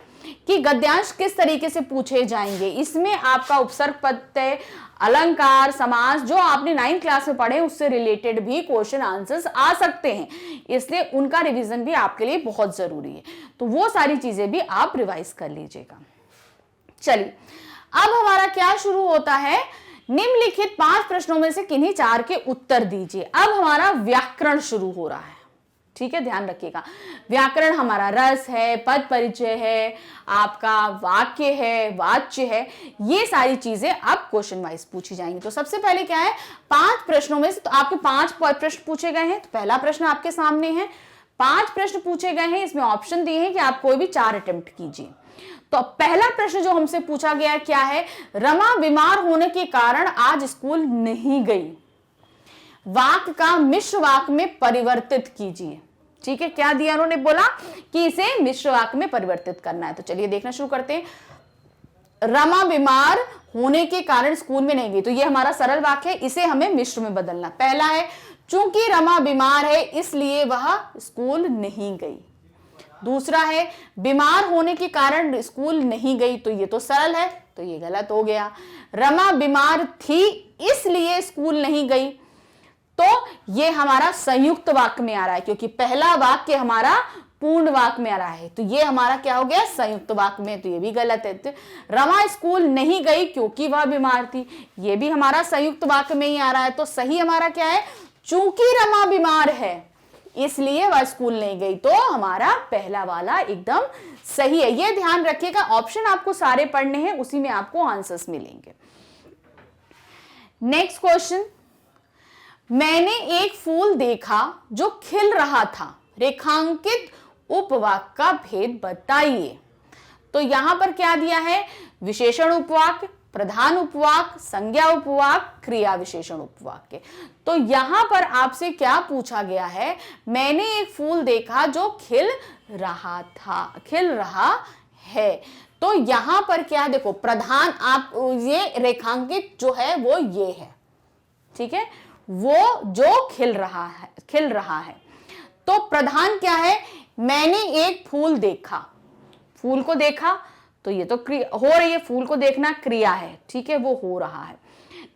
कि गद्यांश किस तरीके से पूछे जाएंगे। इसमें आपका उपसर्ग, प्रत्यय, अलंकार, समास जो आपने 9th क्लास में पढ़े उससे रिलेटेड भी क्वेश्चन आंसर्स आ सकते हैं, इसलिए उनका रिवीजन भी आपके लिए बहुत जरूरी है। तो वो सारी चीजें भी आप रिवाइज कर लीजिएगा। चलिए अब हमारा क्या शुरू होता है, निम्नलिखित 5 प्रश्नों में से किन्हीं 4 के उत्तर दीजिए। अब हमारा व्याकरण शुरू हो रहा है, ठीक है, ध्यान रखिएगा। व्याकरण हमारा रस है, पद परिचय है, आपका वाक्य है, वाच्य है, ये सारी चीजें अब क्वेश्चन वाइज पूछी जाएंगी। तो सबसे पहले क्या है, 5 प्रश्नों में से तो आपके 5 प्रश्न पूछे गए हैं। तो पहला प्रश्न आपके सामने है, 5 प्रश्न पूछे गए हैं, इसमें ऑप्शन दिए हैं कि आप कोई भी 4 अटेम्प्ट कीजिए। तो पहला प्रश्न जो हमसे पूछा गया क्या है, रमा बीमार होने के कारण आज स्कूल नहीं गई, वाक्य का मिश्र वाक्य में परिवर्तित कीजिए। ठीक है, क्या दिया उन्होंने, बोला कि इसे मिश्र वाक्य में परिवर्तित करना है। तो चलिए देखना शुरू करते हैं। रमा बीमार होने के कारण स्कूल में नहीं गई, तो ये हमारा सरल वाक्य है, इसे हमें मिश्र में बदलना। पहला है, चूंकि रमा बीमार है इसलिए वह स्कूल नहीं गई। दूसरा है, बीमार होने के कारण स्कूल नहीं गई, तो ये तो सरल है, तो ये गलत हो गया। रमा बीमार थी इसलिए स्कूल नहीं गई, तो ये हमारा संयुक्त वाक्य में आ रहा है, क्योंकि पहला वाक्य हमारा पूर्ण वाक्य में आ रहा है, तो ये हमारा क्या हो गया, संयुक्त वाक्य में, तो ये भी गलत है। तो रमा स्कूल नहीं गई क्योंकि वह बीमार थी, ये भी हमारा संयुक्त वाक्य में ही आ रहा है। तो सही हमारा क्या है, चूंकि रमा बीमार है इसलिए वह स्कूल नहीं गई, तो हमारा पहला वाला एकदम सही है। ये ध्यान रखिएगा, ऑप्शन आपको सारे पढ़ने हैं, उसी में आपको आंसर्स मिलेंगे। नेक्स्ट क्वेश्चन, मैंने एक फूल देखा जो खिल रहा था, रेखांकित उपवाक्य का भेद बताइए। तो यहां पर क्या दिया है, विशेषण उपवाक्य, प्रधान उपवाक्य, संज्ञा उपवाक्य, क्रिया विशेषण उपवाक्य। तो यहां पर आपसे क्या पूछा गया है, मैंने एक फूल देखा जो खिल रहा था, खिल रहा है। तो यहां पर क्या, देखो प्रधान, आप ये रेखांकित जो है वो ये है, ठीक है, वो जो खिल रहा है, खिल रहा है। तो प्रधान क्या है, मैंने एक फूल देखा, फूल को देखा, तो ये तो हो रही है, फूल को देखना क्रिया है, ठीक है, वो हो रहा है,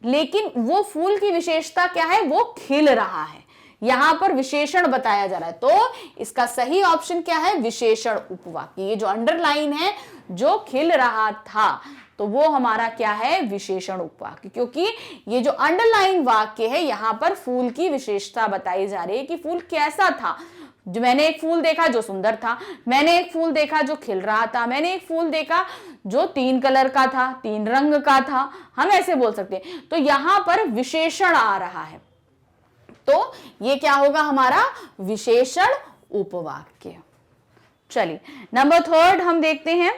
लेकिन वो फूल की विशेषता क्या है, वो खिल रहा है, यहां पर विशेषण बताया जा रहा है। तो इसका सही ऑप्शन क्या है, विशेषण उपवाक्य। ये जो अंडरलाइन है, जो खिल रहा था, तो वो हमारा क्या है, विशेषण उपवाक्य, क्योंकि ये जो अंडरलाइन वाक्य है यहां पर फूल की विशेषता बताई जा रही है कि फूल कैसा था। जो मैंने एक फूल देखा जो सुंदर था, मैंने एक फूल देखा जो खिल रहा था, मैंने एक फूल देखा जो 3 कलर का था, 3 रंग का था, हम ऐसे बोल सकते हैं। तो यहां पर विशेषण आ रहा है, तो ये क्या होगा, हमारा विशेषण उपवाक्य। चलिए नंबर 3 हम देखते हैं,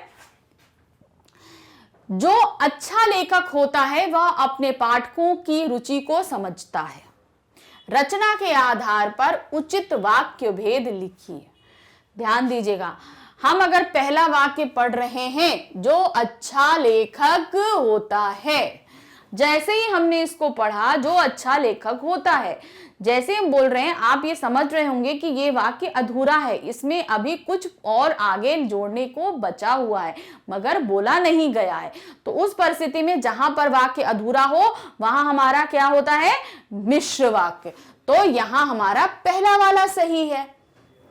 जो अच्छा लेखक होता है वह अपने पाठकों की रुचि को समझता है, रचना के आधार पर उचित वाक्य भेद लिखिए। ध्यान दीजिएगा, हम अगर पहला वाक्य पढ़ रहे हैं, जो अच्छा लेखक होता है, जैसे ही हमने इसको पढ़ा, जो अच्छा लेखक होता है, जैसे हम बोल रहे हैं, आप ये समझ रहे होंगे कि ये वाक्य अधूरा है, इसमें अभी कुछ और आगे जोड़ने को बचा हुआ है, मगर बोला नहीं गया है। तो उस परिस्थिति में जहां पर वाक्य अधूरा हो, वहां हमारा क्या होता है, मिश्र वाक्य। तो यहां हमारा पहला वाला सही है,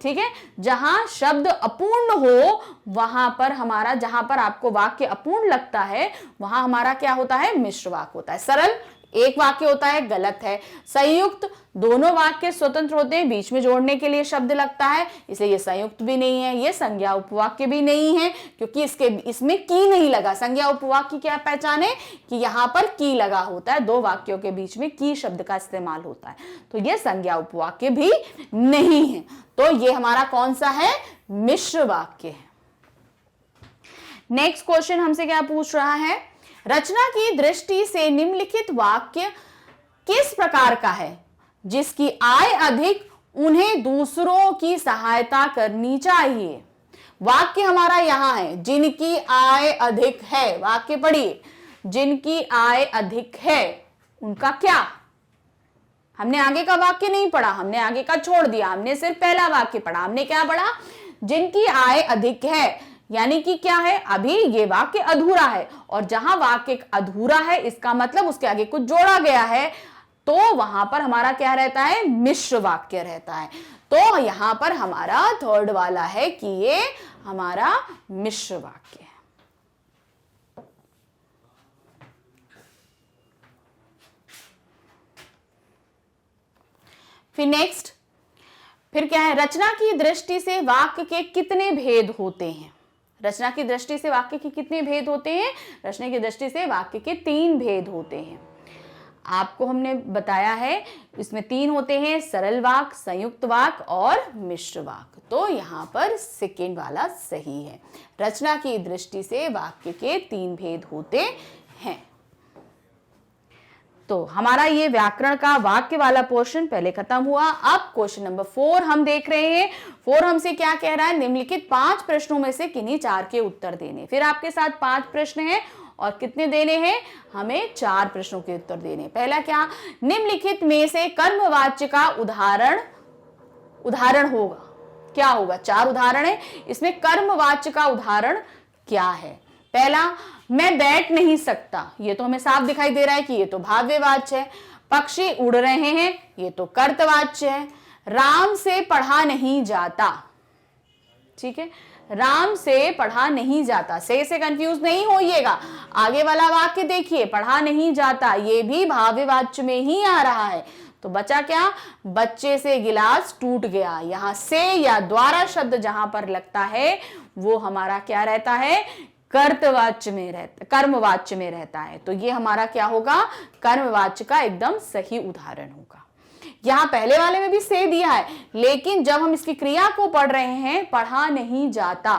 ठीक है, जहां शब्द अपूर्ण हो, वहां पर हमारा, जहां पर आपको वाक्य अपूर्ण लगता है, वहां हमारा क्या होता है, मिश्र वाक्य होता है। सरल एक वाक्य होता है, गलत है। संयुक्त दोनों वाक्य स्वतंत्र होते हैं, बीच में जोड़ने के लिए शब्द लगता है, इसलिए ये संयुक्त भी नहीं है, ये संज्ञा उपवाक्य भी नहीं है, क्योंकि इसमें की नहीं लगा। संज्ञा उपवाक्य की क्या पहचान है, कि यहां पर की लगा होता है, 2 वाक्यों के बीच में की शब्द का इस्तेमाल होता है, तो ये संज्ञा उपवाक्य भी नहीं है। तो ये हमारा कौन सा है, मिश्र वाक्य है। नेक्स्ट क्वेश्चन हमसे क्या पूछ रहा है, रचना की दृष्टि से निम्नलिखित वाक्य किस प्रकार का है, जिसकी आय अधिक उन्हें दूसरों की सहायता करनी चाहिए। वाक्य हमारा यहां है, जिनकी आय अधिक है, वाक्य पढ़िए, जिनकी आय अधिक है उनका क्या, हमने आगे का वाक्य नहीं पढ़ा, हमने आगे का छोड़ दिया, हमने सिर्फ पहला वाक्य पढ़ा। हमने क्या पढ़ा, जिनकी आय अधिक है, यानी कि क्या है, अभी ये वाक्य अधूरा है, और जहां वाक्य अधूरा है इसका मतलब उसके आगे कुछ जोड़ा गया है, तो वहां पर हमारा क्या रहता है, मिश्र वाक्य रहता है। तो यहां पर हमारा 3rd वाला है कि ये हमारा मिश्र वाक्य है। फिर नेक्स्ट, फिर क्या है, रचना की दृष्टि से वाक्य के कितने भेद होते हैं। रचना की दृष्टि से वाक्य के कितने भेद होते हैं, रचना की दृष्टि से वाक्य के 3 भेद होते हैं। आपको हमने बताया है, इसमें 3 होते हैं, सरल वाक्य, संयुक्त वाक्य और मिश्र वाक्य। तो यहां पर सेकेंड वाला सही है, रचना की दृष्टि से वाक्य के 3 भेद होते हैं। तो हमारा ये व्याकरण का वाक्य वाला पोर्शन पहले खत्म हुआ। अब क्वेश्चन नंबर 4 हम देख रहे हैं। 4 हमसे क्या कह रहा है, निम्नलिखित 5 प्रश्नों में से किन्हीं 4 के उत्तर देने। फिर आपके साथ 5 प्रश्न हैं और कितने देने हैं, हमें 4 प्रश्नों के उत्तर देने। पहला क्या, निम्नलिखित में से कर्मवाच्य का उदाहरण होगा, क्या होगा, 4 उदाहरण है, इसमें कर्मवाच्य का उदाहरण क्या है। पहला, मैं बैठ नहीं सकता, ये तो हमें साफ दिखाई दे रहा है कि ये तो भाव्यवाच्य है। पक्षी उड़ रहे हैं, ये तो कर्तवाच्य है। राम से पढ़ा नहीं जाता, ठीक है, राम से पढ़ा नहीं जाता, से कंफ्यूज नहीं होइएगा। आगे वाला वाक्य देखिए, पढ़ा नहीं जाता, ये भी भाव्यवाच्य में ही आ रहा है। तो बचा क्या, बच्चे से गिलास टूट गया। यहां से या द्वारा शब्द जहां पर लगता है वो हमारा क्या रहता है, कर्तवाच्य में रहता, कर्मवाच्य में रहता है। तो ये हमारा क्या होगा, कर्मवाच्य का एकदम सही उदाहरण होगा। यहां पहले वाले में भी से दिया है, लेकिन जब हम इसकी क्रिया को पढ़ रहे हैं, पढ़ा नहीं जाता,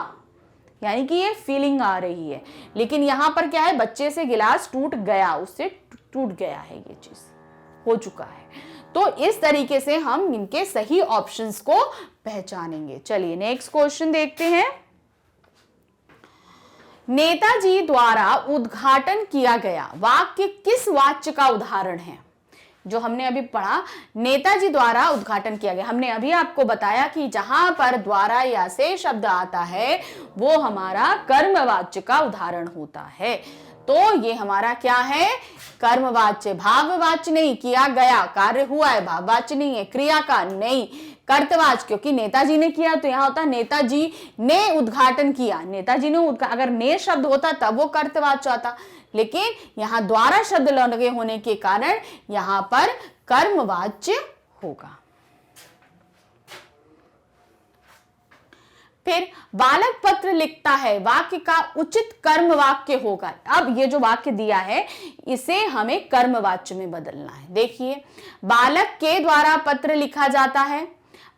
यानी कि ये फीलिंग आ रही है। लेकिन यहां पर क्या है, बच्चे से गिलास टूट गया, उससे टूट गया है, ये चीज हो चुका है। तो इस तरीके से हम इनके सही ऑप्शंस को पहचानेंगे। चलिए नेक्स्ट क्वेश्चन देखते हैं। नेताजी द्वारा उद्घाटन किया गया वाक्य किस वाच्य का उदाहरण है? जो हमने अभी पढ़ा, नेताजी द्वारा उद्घाटन किया गया, हमने अभी आपको बताया कि जहां पर द्वारा या से शब्द आता है वो हमारा कर्मवाच्य का उदाहरण होता है। तो ये हमारा क्या है, कर्मवाच्य, भाववाच्य नहीं, किया गया, कार्य हुआ है, भाववाच्य नहीं है, क्रिया का नहीं, कर्तवाच्य, क्योंकि नेताजी ने किया तो यहां होता नेताजी ने उद्घाटन किया। नेताजी ने अगर ने शब्द होता तब वो कर्तवाच्य आता, लेकिन यहां द्वारा शब्द लगे होने के कारण यहां पर कर्मवाच्य होगा। फिर बालक पत्र लिखता है वाक्य का उचित कर्म वाक्य होगा। अब ये जो वाक्य दिया है इसे हमें कर्म वाच्य में बदलना है। देखिए, बालक के द्वारा पत्र लिखा जाता है,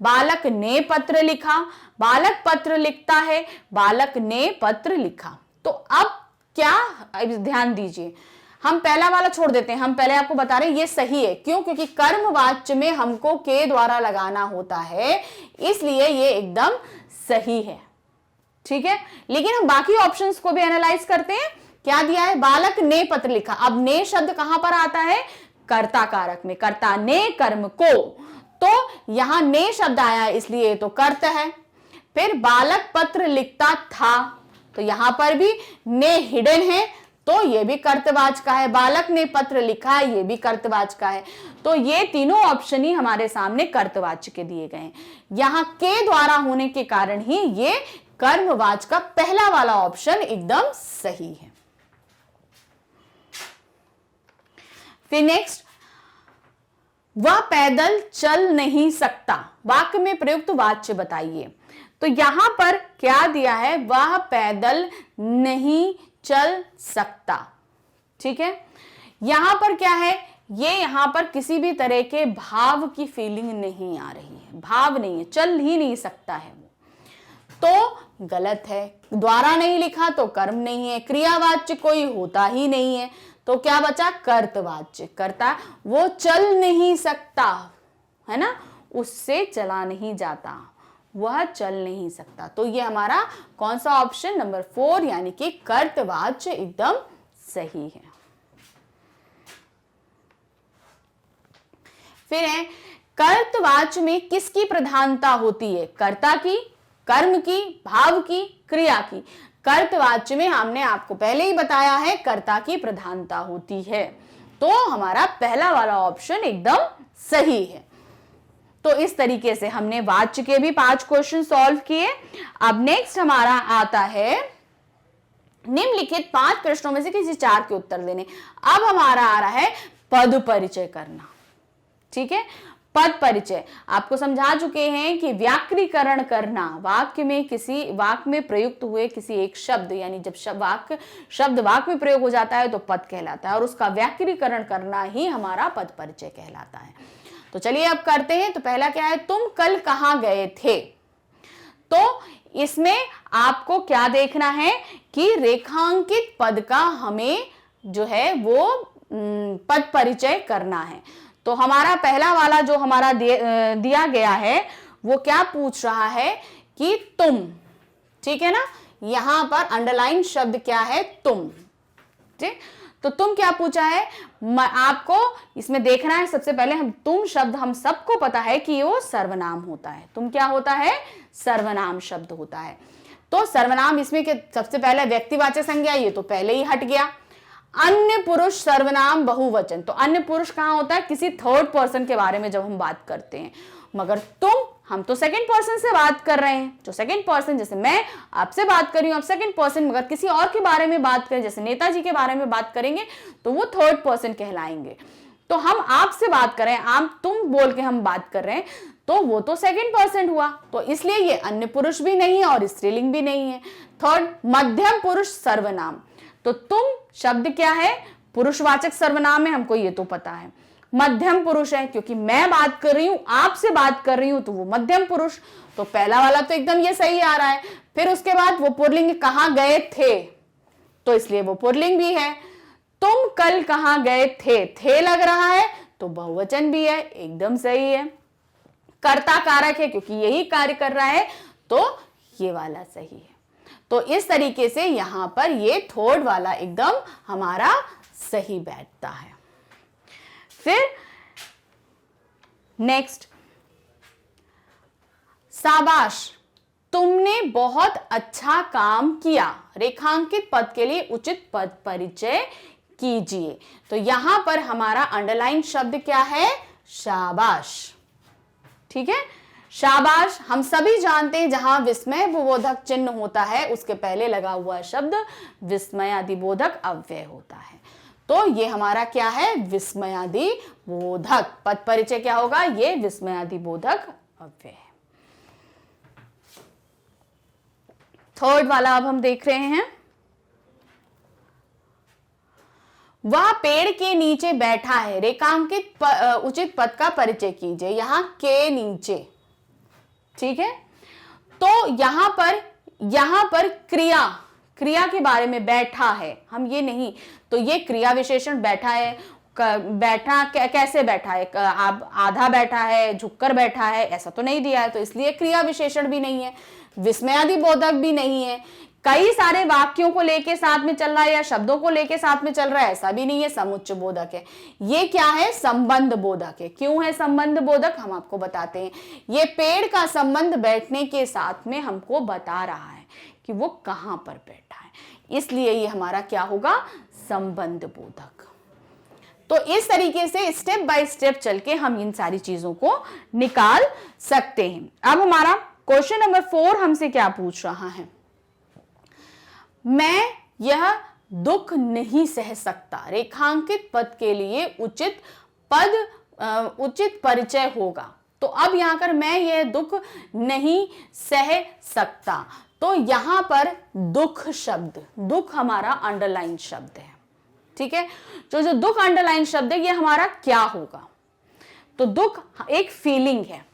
बालक ने पत्र लिखा, बालक पत्र लिखता है, बालक ने पत्र लिखा। तो अब क्या, ध्यान दीजिए, हम पहला वाला छोड़ देते हैं, हम पहले आपको बता रहे हैं ये सही है। क्यों? क्योंकि कर्म वाच्य में हमको के द्वारा लगाना होता है, इसलिए ये एकदम सही है, ठीक है। लेकिन हम बाकी ऑप्शंस को भी एनालाइज करते हैं। क्या दिया है, बालक ने पत्र लिखा। अब ने शब्द कहां पर आता है, कर्ता कारक में, कर्ता ने कर्म को, तो यहां ने शब्द आया है इसलिए ये तो कर्त है। फिर बालक पत्र लिखता था, तो यहां पर भी ने हिडन है, तो ये भी कर्तवाच्य का है। बालक ने पत्र लिखा है, ये भी कर्तवाच्य का है। तो ये तीनों ऑप्शन ही हमारे सामने कर्तवाच्य के दिए गए हैं। यहां के द्वारा होने के कारण ही ये कर्मवाच्य का पहला वाला ऑप्शन एकदम सही है। फिर नेक्स्ट, वह पैदल चल नहीं सकता, वाक्य में प्रयुक्त वाच्य बताइए। तो यहां पर क्या दिया है, वह पैदल नहीं चल सकता, ठीक है। यहां पर क्या है, ये यहां पर किसी भी तरह के भाव की फीलिंग नहीं आ रही है, भाव नहीं है, चल ही नहीं सकता है वो, तो गलत है। द्वारा नहीं लिखा तो कर्म नहीं है, क्रियावाच्य कोई होता ही नहीं है, तो क्या बचा, कर्तवाच्य, कर्ता, वो चल नहीं सकता है ना, उससे चला नहीं जाता, वह चल नहीं सकता। तो ये हमारा कौन सा ऑप्शन, नंबर 4 यानी कि कर्तवाच्य एकदम सही है। फिर है, कर्तवाच्य में किसकी प्रधानता होती है, कर्ता की, कर्म की, भाव की, क्रिया की। कर्तवाच्य में हमने आपको पहले ही बताया है कर्ता की प्रधानता होती है, तो हमारा पहला वाला ऑप्शन एकदम सही है। तो इस तरीके से हमने वाच्य के भी 5 क्वेश्चन सॉल्व किए। अब नेक्स्ट हमारा आता है निम्नलिखित 5 प्रश्नों में से किसी 4 के उत्तर देने। अब हमारा आ रहा है पद परिचय करना, ठीक है। पद परिचय आपको समझा चुके हैं कि व्याकरीकरण करना, वाक्य में प्रयुक्त हुए किसी एक शब्द, यानी जब शब्द वाक्य में प्रयोग हो जाता है तो पद कहलाता है, और उसका व्याकरीकरण करना ही हमारा पद परिचय कहलाता है। तो चलिए अब करते हैं। तो पहला क्या है, तुम कल कहां गए थे। तो इसमें आपको क्या देखना है कि रेखांकित पद का हमें जो है वो पद परिचय करना है। तो हमारा पहला वाला जो हमारा दिया गया है वो क्या पूछ रहा है कि तुम, ठीक है ना, यहां पर अंडरलाइन शब्द क्या है, तुम, ठीक। तो तुम क्या पूछा है, आपको इसमें देखना है सबसे पहले, हम तुम शब्द हम सबको पता है कि वो सर्वनाम होता है। तुम क्या होता है, सर्वनाम शब्द होता है। तो सर्वनाम इसमें के सबसे पहले व्यक्तिवाचक संज्ञा, ये तो पहले ही हट गया। अन्य पुरुष सर्वनाम बहुवचन, तो अन्य पुरुष कहां होता है, किसी थर्ड पर्सन के बारे में जब हम बात करते हैं। मगर तुम, हम तो सेकंड पर्सन से बात कर रहे हैं, जो सेकंड पर्सन, जैसे मैं आपसे बात कर रही हूं, आप सेकंड पर्सन, मगर किसी और के बारे में बात करें, जैसे नेताजी के बारे में बात करेंगे तो वो थर्ड पर्सन कहलाएंगे। तो हम आपसे बात कर रहे हैं, आप तुम बोल के हम बात कर रहे हैं, तो वो तो सेकंड पर्सन हुआ, तो इसलिए ये अन्य पुरुष भी नहीं है और स्त्रीलिंग भी नहीं है। थर्ड, मध्यम पुरुष सर्वनाम, तो तुम शब्द क्या है, पुरुषवाचक सर्वनाम है, हमको ये तो पता है। मध्यम पुरुष है, क्योंकि मैं बात कर रही हूं, आपसे बात कर रही हूं, तो वो मध्यम पुरुष, तो पहला वाला तो एकदम ये सही आ रहा है। फिर उसके बाद वो पुल्लिंग, कहां गए थे, तो इसलिए वो पुल्लिंग भी है। तुम कल कहां गए थे लग रहा है, तो बहुवचन भी है, एकदम सही है। कर्ता कारक है, क्योंकि यही कार्य कर रहा है, तो ये वाला सही है। तो इस तरीके से यहां पर ये थर्ड वाला एकदम हमारा सही बैठता है। फिर नेक्स्ट, शाबाश, तुमने बहुत अच्छा काम किया, रेखांकित पद के लिए उचित पद परिचय कीजिए। तो यहां पर हमारा अंडरलाइन शब्द क्या है, शाबाश। ठीक है, शाबाश हम सभी जानते हैं, जहां विस्मय बोधक चिन्ह होता है उसके पहले लगा हुआ शब्द विस्मयादि बोधक अव्यय होता है। तो ये हमारा क्या है, विस्मयादि बोधक। पद परिचय क्या होगा, ये विस्मयादि बोधक अव्यय है। थर्ड वाला अब हम देख रहे हैं, वह पेड़ के नीचे बैठा है, रेखांकित उचित पद का परिचय कीजिए। यहां के नीचे, ठीक है, तो यहां पर क्रिया के बारे में बैठा है, हम ये नहीं, तो ये क्रिया विशेषण बैठा है, बैठा कैसे बैठा है, आप आधा बैठा है, झुककर बैठा है, ऐसा तो नहीं दिया है, तो इसलिए क्रिया विशेषण भी नहीं है, विस्मयादि बोधक भी नहीं है, कई सारे वाक्यों को लेके साथ में चल रहा है या शब्दों को लेके साथ में चल रहा है, ऐसा भी नहीं है, समुच्चय बोधक है। ये क्या है, संबंध बोधक है। क्यों है संबंध बोधक, हम आपको बताते हैं। ये पेड़ का संबंध बैठने के साथ में हमको बता रहा है कि वो कहां पर बैठा है, इसलिए ये हमारा क्या होगा, संबंध बोधक। तो इस तरीके से स्टेप बाय स्टेप चल के हम इन सारी चीजों को निकाल सकते हैं। अब हमारा क्वेश्चन नंबर 4 हमसे क्या पूछ रहा है, मैं यह दुख नहीं सह सकता, रेखांकित पद के लिए उचित परिचय होगा। तो अब यहां कर मैं यह दुख नहीं सह सकता, तो यहां पर दुख शब्द, दुख हमारा अंडरलाइन शब्द है। ठीक है, जो दुख अंडरलाइन शब्द है ये हमारा क्या होगा, तो दुख एक फीलिंग है।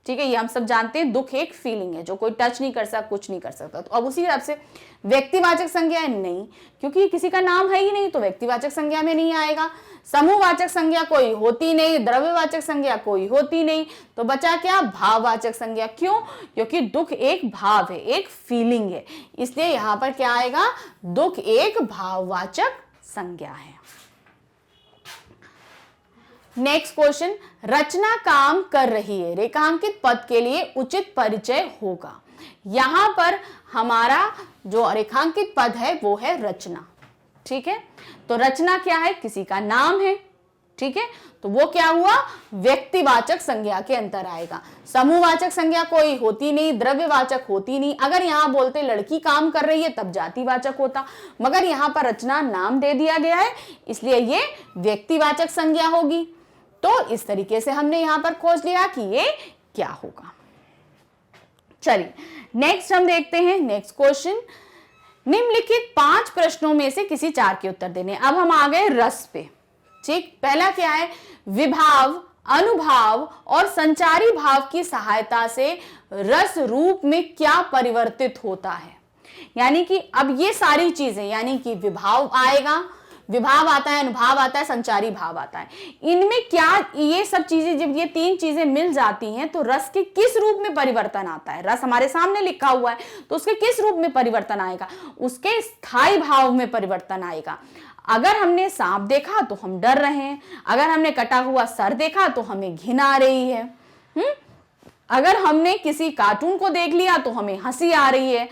ठीक है, ये हम सब जानते हैं, दुख एक फीलिंग है जो कोई टच नहीं कर सकता, कुछ नहीं कर सकता। तो अब उसी हिसाब से व्यक्तिवाचक संज्ञा नहीं, क्योंकि किसी का नाम है ही नहीं, तो व्यक्तिवाचक संज्ञा में नहीं आएगा। समूहवाचक संज्ञा कोई होती नहीं, द्रव्यवाचक संज्ञा कोई होती नहीं, तो बचा क्या, भाववाचक संज्ञा। क्यों, क्योंकि दुख एक भाव है, एक फीलिंग है, इसलिए यहां पर क्या आएगा, दुख एक भाववाचक संज्ञा है। नेक्स्ट क्वेश्चन, रचना काम कर रही है, रेखांकित पद के लिए उचित परिचय होगा। यहां पर हमारा जो रेखांकित पद है वो है रचना। ठीक है, तो रचना क्या है, किसी का नाम है। ठीक है, तो वो क्या हुआ, व्यक्तिवाचक संज्ञा के अंतर आएगा। समूहवाचक संज्ञा कोई होती नहीं, द्रव्यवाचक होती नहीं। अगर यहां बोलते लड़की काम कर रही है तब जातिवाचक होता, मगर यहां पर रचना नाम दे दिया गया है, इसलिए ये व्यक्तिवाचक संज्ञा होगी। तो इस तरीके से हमने यहां पर खोज लिया कि ये क्या होगा। चलिए नेक्स्ट हम देखते हैं, नेक्स्ट क्वेश्चन, निम्नलिखित 5 प्रश्नों में से किसी 4 के उत्तर देने। अब हम आ गए रस पे। ठीक, पहला क्या है, विभाव, अनुभाव और संचारी भाव की सहायता से रस रूप में क्या परिवर्तित होता है। यानी कि अब ये सारी चीजें, यानी कि विभाव आएगा, विभाव आता है, अनुभाव आता है, संचारी भाव आता है, इनमें क्या ये सब चीजें, जब ये 3 चीजें मिल जाती हैं तो रस के किस रूप में परिवर्तन आता है। रस हमारे सामने लिखा हुआ है, तो उसके किस रूप में परिवर्तन आएगा, उसके स्थायी भाव में परिवर्तन आएगा। अगर हमने सांप देखा तो हम डर रहे हैं, अगर हमने कटा हुआ सर देखा तो हमें घिन आ रही है, अगर हमने किसी कार्टून को देख लिया तो हमें हंसी आ रही है।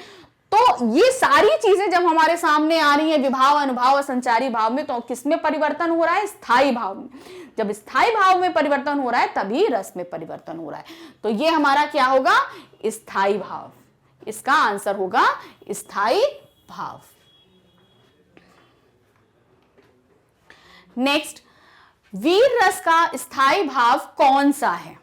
तो ये सारी चीजें जब हमारे सामने आ रही हैं विभाव, अनुभाव और संचारी भाव में, तो किसमें परिवर्तन हो रहा है? स्थायी भाव में। जब स्थायी भाव में परिवर्तन हो रहा है तभी रस में परिवर्तन हो रहा है। तो ये हमारा क्या होगा? स्थायी भाव। इसका आंसर होगा स्थायी भाव। नेक्स्ट, वीर रस का स्थायी भाव कौन सा है?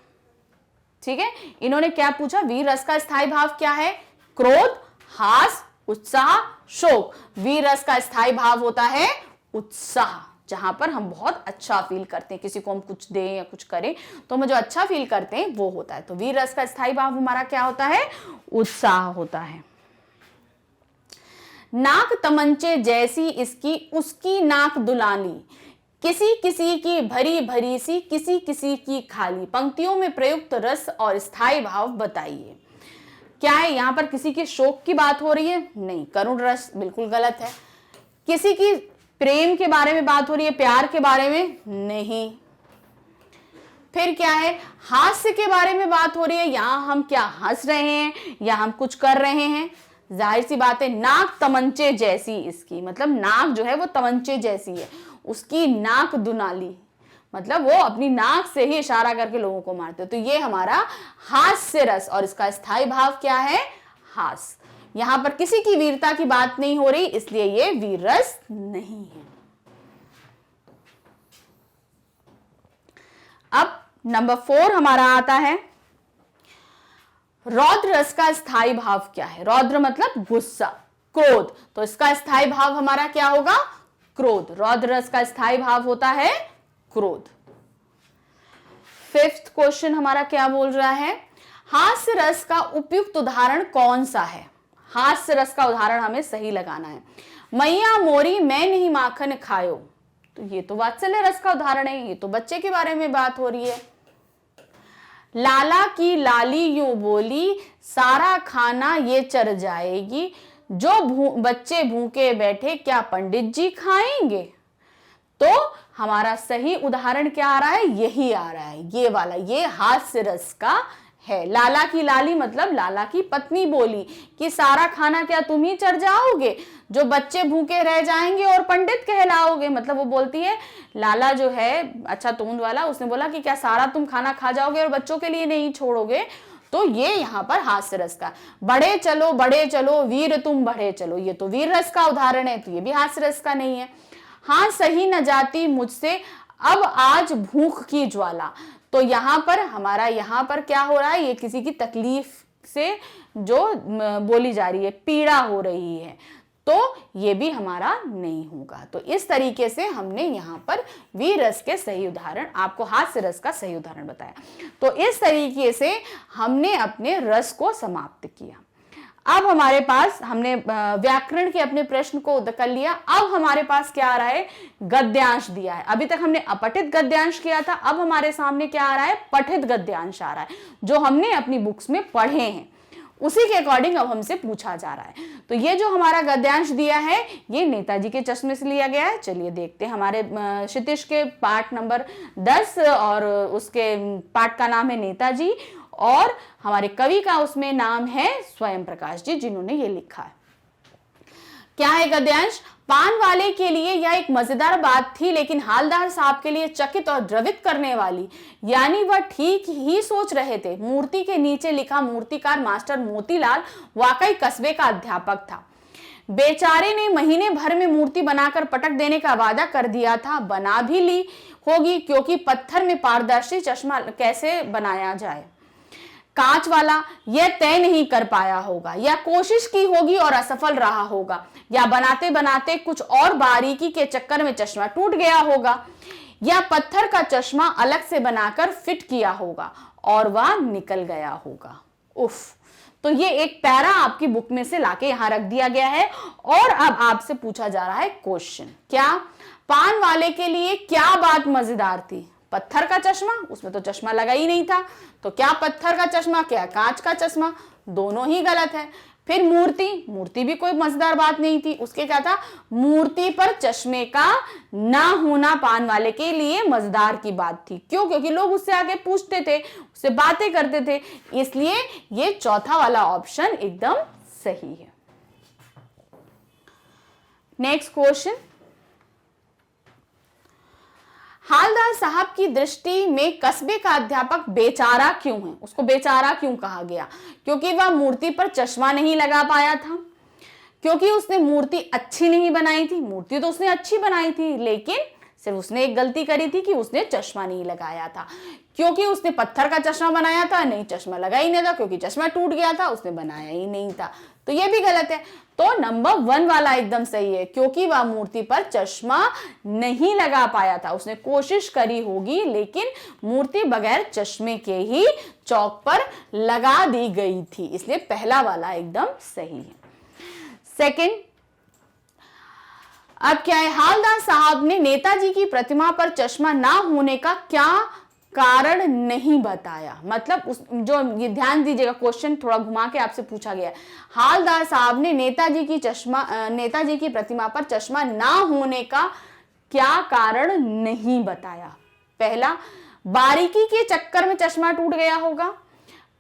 ठीक है, इन्होंने क्या पूछा? वीर रस का स्थायी भाव क्या है? क्रोध, हास, उत्साह, शोक। वीर रस का स्थायी भाव होता है उत्साह, जहां पर हम बहुत अच्छा फील करते हैं, किसी को हम कुछ दें या कुछ करें तो हम जो अच्छा फील करते हैं वो होता है। तो वीर रस का स्थायी भाव हमारा क्या होता है? उत्साह होता है। नाक तमंचे जैसी इसकी, उसकी नाक दुलानी, किसी किसी की भरी भरी सी, किसी किसी की खाली। पंक्तियों में प्रयुक्त रस और स्थायी भाव बताइए। क्या है यहां पर? किसी के शोक की बात हो रही है? नहीं, करुण रस बिल्कुल गलत है। किसी की प्रेम के बारे में बात हो रही है, प्यार के बारे में? नहीं। फिर क्या है? हास्य के बारे में बात हो रही है, यहां हम क्या हंस रहे हैं या हम कुछ कर रहे हैं? जाहिर सी बात है, नाक तमंचे जैसी इसकी, मतलब नाक जो है वो तमंचे जैसी है, उसकी नाक दुनाली, मतलब वो अपनी नाक से ही इशारा करके लोगों को मारते। तो ये हमारा हास्य रस, और इसका स्थायी भाव क्या है? हास। यहां पर किसी की वीरता की बात नहीं हो रही, इसलिए ये वीर रस नहीं है। अब नंबर 4 हमारा आता है, रौद्र रस का स्थायी भाव क्या है? रौद्र मतलब गुस्सा, क्रोध, तो इसका स्थायी भाव हमारा क्या होगा? क्रोध। रौद्र रस का स्थायी भाव होता है क्रोध। 5th क्वेश्चन हमारा क्या बोल रहा है? हास्य रस का उपयुक्त उदाहरण कौन सा है? हास्य रस का उदाहरण हमें सही लगाना है। मैया मोरी मैं नहीं माखन खायो, तो ये तो वात्सल्य रस का उदाहरण है, ये तो बच्चे के बारे में बात हो रही है। लाला की लाली यूं बोली, सारा खाना ये चर जाएगी, जो बच्चे भूखे बैठे क्या पंडित जी खाएंगे? तो हमारा सही उदाहरण क्या आ रहा है? यही आ रहा है, ये वाला, ये हास्य रस का है। लाला की लाली मतलब लाला की पत्नी बोली कि सारा खाना क्या तुम ही चढ़ जाओगे, जो बच्चे भूखे रह जाएंगे और पंडित कहलाओगे। मतलब वो बोलती है, लाला जो है अच्छा तोंद वाला, उसने बोला कि क्या सारा तुम खाना खा जाओगे और बच्चों के लिए नहीं छोड़ोगे? तो ये यहाँ पर हास्य रस का। बड़े चलो वीर तुम बढ़े चलो, ये तो वीर रस का उदाहरण है, तो ये भी हास्य रस का नहीं है। हाँ सही न जाती मुझसे अब आज भूख की ज्वाला, तो यहाँ पर हमारा यहाँ पर क्या हो रहा है? ये किसी की तकलीफ से जो बोली जा रही है, पीड़ा हो रही है, तो ये भी हमारा नहीं होगा। तो इस तरीके से हमने यहाँ पर वीर रस के सही उदाहरण, आपको हास्य रस का सही उदाहरण बताया। तो इस तरीके से हमने अपने रस को समाप्त किया। अब हमारे पास, हमने व्याकरण के अपने प्रश्न को कर लिया। अब हमारे पास क्या आ रहा है? गद्यांश दिया है। अभी तक हमने अपठित गद्यांश किया था, अब हमारे सामने क्या आ रहा है? पठित गद्यांश आ रहा है, जो हमने अपनी बुक्स में पढ़े हैं उसी के अकॉर्डिंग अब हमसे पूछा जा रहा है। तो ये जो हमारा गद्यांश दिया है ये नेताजी के चश्मे से लिया गया है। चलिए देखते हैं, हमारे क्षितिज के पाठ नंबर 10 और उसके पाठ का नाम है नेताजी, और हमारे कवि का उसमें नाम है स्वयं प्रकाश जी, जिन्होंने ये लिखा है। क्या है गद्यांश? पान वाले के लिए यह एक मजेदार बात थी, लेकिन हालदार साहब के लिए चकित और द्रवित करने वाली। यानी वह ठीक ही सोच रहे थे। मूर्ति के नीचे लिखा मूर्तिकार मास्टर मोतीलाल वाकई कस्बे का अध्यापक था। बेचारे ने महीने भर में मूर्ति बनाकर पटक देने का वादा कर दिया था। बना भी ली होगी, क्योंकि पत्थर में पारदर्शी चश्मा कैसे बनाया जाए कांच वाला यह तय नहीं कर पाया होगा, या कोशिश की होगी और असफल रहा होगा, या बनाते बनाते कुछ और बारीकी के चक्कर में चश्मा टूट गया होगा, या पत्थर का चश्मा अलग से बनाकर फिट किया होगा और वह निकल गया होगा। उफ। तो ये एक पैरा आपकी बुक में से लाके यहां रख दिया गया है, और अब आपसे पूछा जा रहा है क्वेश्चन, क्या पान वाले के लिए क्या बात मजेदार थी? पत्थर का चश्मा, उसमें तो चश्मा लगा ही नहीं था, तो क्या पत्थर का चश्मा क्या कांच का चश्मा? दोनों ही गलत है। फिर मूर्ति भी कोई मजेदार बात नहीं थी, उसके क्या था? मूर्ति पर चश्मे का ना होना पान वाले के लिए मजेदार की बात थी। क्यों? क्योंकि लोग उससे आगे पूछते थे, उससे बातें करते थे, इसलिए ये चौथा वाला ऑप्शन एकदम सही है। नेक्स्ट क्वेश्चन, हालदार साहब की दृष्टि में कस्बे का अध्यापक बेचारा क्यों है? उसको बेचारा क्यों कहा गया? क्योंकि वह मूर्ति पर चश्मा नहीं लगा पाया था, क्योंकि उसने मूर्ति अच्छी नहीं बनाई थी। मूर्ति तो उसने अच्छी बनाई थी, लेकिन सिर्फ उसने एक गलती करी थी कि उसने चश्मा नहीं लगाया था। क्योंकि उसने पत्थर का चश्मा बनाया था, नहीं चश्मा लगा ही नहीं था। क्योंकि चश्मा टूट गया था, उसने बनाया ही नहीं था, तो ये भी गलत है। तो नंबर 1 वाला एकदम सही है, क्योंकि वह मूर्ति पर चश्मा नहीं लगा पाया था। उसने कोशिश करी होगी, लेकिन मूर्ति बगैर चश्मे के ही चौक पर लगा दी गई थी, इसलिए पहला वाला एकदम सही है। सेकंड, अब क्या है, हालदार साहब ने नेताजी की प्रतिमा पर चश्मा ना होने का क्या कारण नहीं बताया? मतलब जो ये ध्यान दीजिएगा, क्वेश्चन थोड़ा घुमा के आपसे पूछा गया है। हालदार साहब ने नेताजी की प्रतिमा पर चश्मा ना होने का क्या कारण नहीं बताया? पहला, बारीकी के चक्कर में चश्मा टूट गया होगा,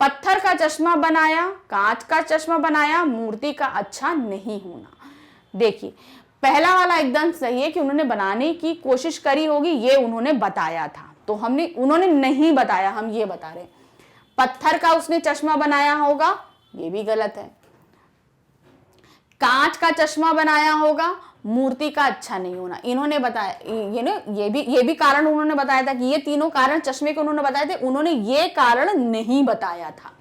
पत्थर का चश्मा बनाया, कांच का चश्मा बनाया, मूर्ति का अच्छा नहीं होना। देखिए, पहला वाला एकदम सही है कि उन्होंने बनाने की कोशिश करी होगी, ये उन्होंने बताया था, तो उन्होंने नहीं बताया, हम ये बता रहे हैं। पत्थर का उसने चश्मा बनाया होगा, ये भी गलत है। कांच का चश्मा बनाया होगा, मूर्ति का अच्छा नहीं होना, इन्होंने बताया। ये भी कारण उन्होंने बताया था कि ये तीनों कारण चश्मे के उन्होंने बताए थे, उन्होंने ये कारण नहीं बताया था।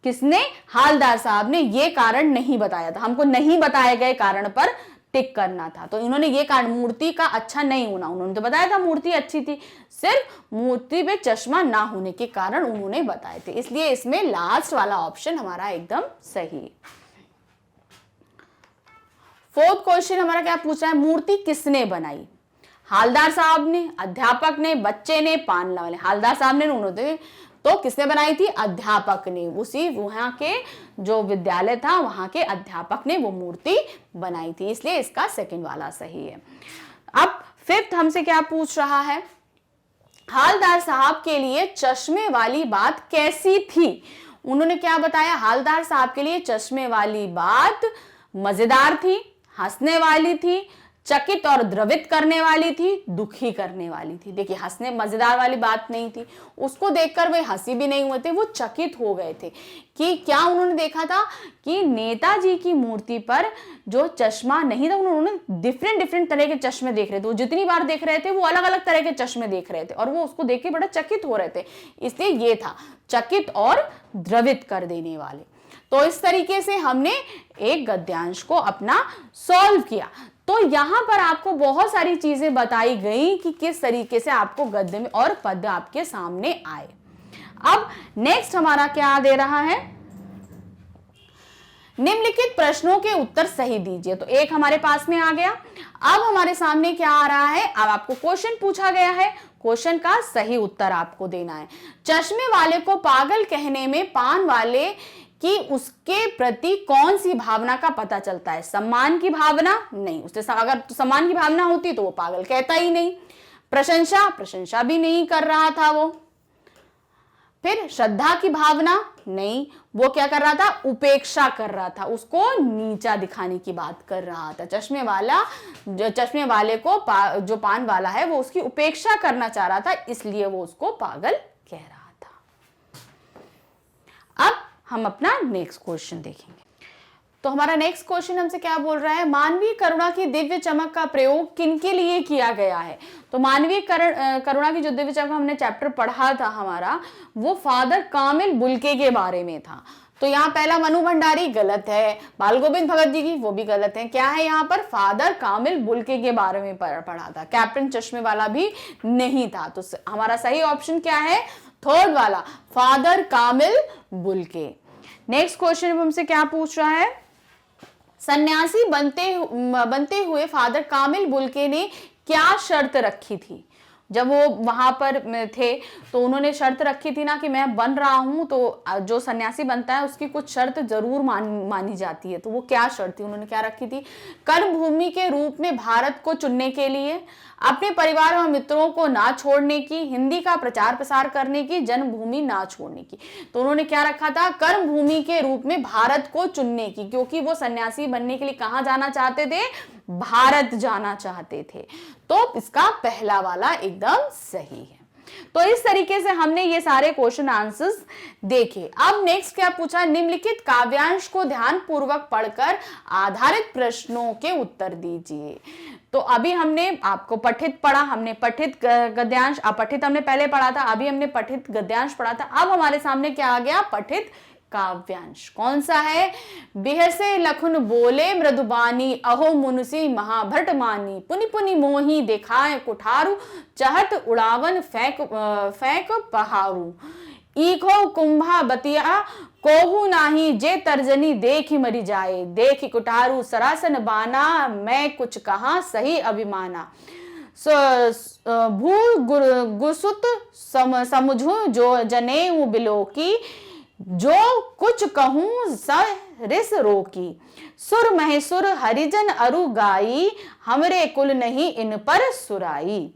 किसने? हालदार साहब ने ये कारण नहीं बताया था। हमको नहीं बताए गए कारण पर टिक करना था, तो इन्होंने ये कारण, मूर्ति का अच्छा नहीं होना, उन्होंने तो बताया था मूर्ति अच्छी थी, सिर्फ मूर्ति पे चश्मा ना होने के कारण उन्होंने बताए थे, इसलिए इसमें लास्ट वाला ऑप्शन हमारा एकदम सही है। फोर्थ क्वेश्चन हमारा क्या पूछ रहा है, मूर्ति किसने बनाई? हालदार साहब ने, अध्यापक ने, बच्चे ने, पान वाले। हालदार साहब ने, उन्होंने, तो किसने बनाई थी? अध्यापक ने। उसी वहां के जो विद्यालय था वहां के अध्यापक ने वो मूर्ति बनाई थी, इसलिए इसका सेकंड वाला सही है। अब फिफ्थ हमसे क्या पूछ रहा है, हालदार साहब के लिए चश्मे वाली बात कैसी थी? उन्होंने क्या बताया? हालदार साहब के लिए चश्मे वाली बात मजेदार थी, हंसने वाली थी, चकित और द्रवित करने वाली थी, दुखी करने वाली थी। देखिए, हंसने मजेदार वाली बात नहीं थी, उसको देखकर वे हंसी भी नहीं हुए थे, वो चकित हो गए थे कि क्या उन्होंने देखा था कि नेताजी की मूर्ति पर जो चश्मा नहीं था, उन्होंने डिफरेंट तरह के चश्मे देख रहे थे। वो जितनी बार देख रहे थे वो अलग अलग तरह के चश्मे देख रहे थे और वो उसको देख के बड़ा चकित हो रहे थे, इसलिए ये था चकित और द्रवित कर देने वाले। तो इस तरीके से हमने एक गद्यांश को अपना सॉल्व किया। तो यहां पर आपको बहुत सारी चीजें बताई गई कि किस तरीके से आपको गद्य में और पद्य आपके सामने आए। अब नेक्स्ट हमारा क्या दे रहा है, निम्नलिखित प्रश्नों के उत्तर सही दीजिए। तो एक हमारे पास में आ गया। अब हमारे सामने क्या आ रहा है, अब आपको क्वेश्चन पूछा गया है, क्वेश्चन का सही उत्तर आपको देना है। चश्मे वाले को पागल कहने में पान वाले कि उसके प्रति कौन सी भावना का पता चलता है? सम्मान की भावना? नहीं, उससे अगर सम्मान की भावना होती तो वो पागल कहता ही नहीं। प्रशंसा भी नहीं कर रहा था वो। फिर श्रद्धा की भावना? नहीं, वो क्या कर रहा था? उपेक्षा कर रहा था, उसको नीचा दिखाने की बात कर रहा था। चश्मे वाले को जो पान वाला है वो उसकी उपेक्षा करना चाह रहा था, इसलिए वो उसको पागल कह रहा था। अब हम अपना नेक्स्ट क्वेश्चन देखेंगे। तो हमारा नेक्स्ट क्वेश्चन हमसे क्या बोल रहा है, मानवीय करुणा की दिव्य चमक का प्रयोग किनके लिए किया गया है? तो मानवीय करुणा की जो दिव्य चमक हमने चैप्टर पढ़ा था हमारा, वो फादर कामिल बुल्के के बारे में था। तो यहाँ पहला मनु भंडारी गलत है, बाल गोविंद भगत जी की वो भी गलत है। क्या है यहाँ पर? फादर कामिल बुल्के के बारे में पढ़ा था, कैप्टन चश्मे वाला भी नहीं था। तो हमारा सही ऑप्शन क्या है? थर्ड वाला, फादर कामिल बुल्के। नेक्स्ट क्वेश्चन हमसे क्या पूछ रहा है, सन्यासी बनते हुए फादर कामिल बुल्के ने क्या शर्त रखी थी? जब वो वहां पर थे तो उन्होंने शर्त रखी थी ना कि मैं बन रहा हूं, तो जो सन्यासी बनता है उसकी कुछ शर्त जरूर मानी जाती है। तो वो क्या शर्त थी, उन्होंने क्या रखी थी? कर्म भूमि के रूप में भारत को चुनने के लिए, अपने परिवार और मित्रों को ना छोड़ने की, हिंदी का प्रचार प्रसार करने की, जन्मभूमि ना छोड़ने की। तो उन्होंने क्या रखा था? कर्म भूमि के रूप में भारत को चुनने की, क्योंकि वो सन्यासी बनने के लिए कहां जाना चाहते थे? भारत जाना चाहते थे। तो इसका पहला वाला एकदम सही है। तो इस तरीके से हमने ये सारे क्वेश्चन आंसर्स देखे। अब नेक्स्ट क्या पूछा? निम्नलिखित काव्यांश को ध्यान पूर्वक पढ़कर आधारित प्रश्नों के उत्तर दीजिए। तो अभी हमने आपको पठित पढ़ा, हमने पठित गद्यांश, अपठित हमने पहले पढ़ा था, अभी हमने पठित गद्यांश पढ़ा था। अब हमारे सामने क्या आ गया? पठित काव्यांश। कौन सा है? बिहसे लखुन बोले मृदुबानी, अहो मुनुसी महाभट मानी, पुनि पुनि मोही दिखाए कुठारू, चहत उड़ावन फेंक पहारू, ईखो कुंभा बतिया कोहू नाही, जे तर्जनी देखी मरी जाए, देखी कुठारू सरासन बाना, मैं कुछ कहा सही अभिमाना, भू गुसुत समझू जो जनेऊ बिलो की, जो कुछ कहूं सरिस रोकी, सुर महेसुर हरिजन अरु गाई, हमरे कुल नहीं इन पर सुराई,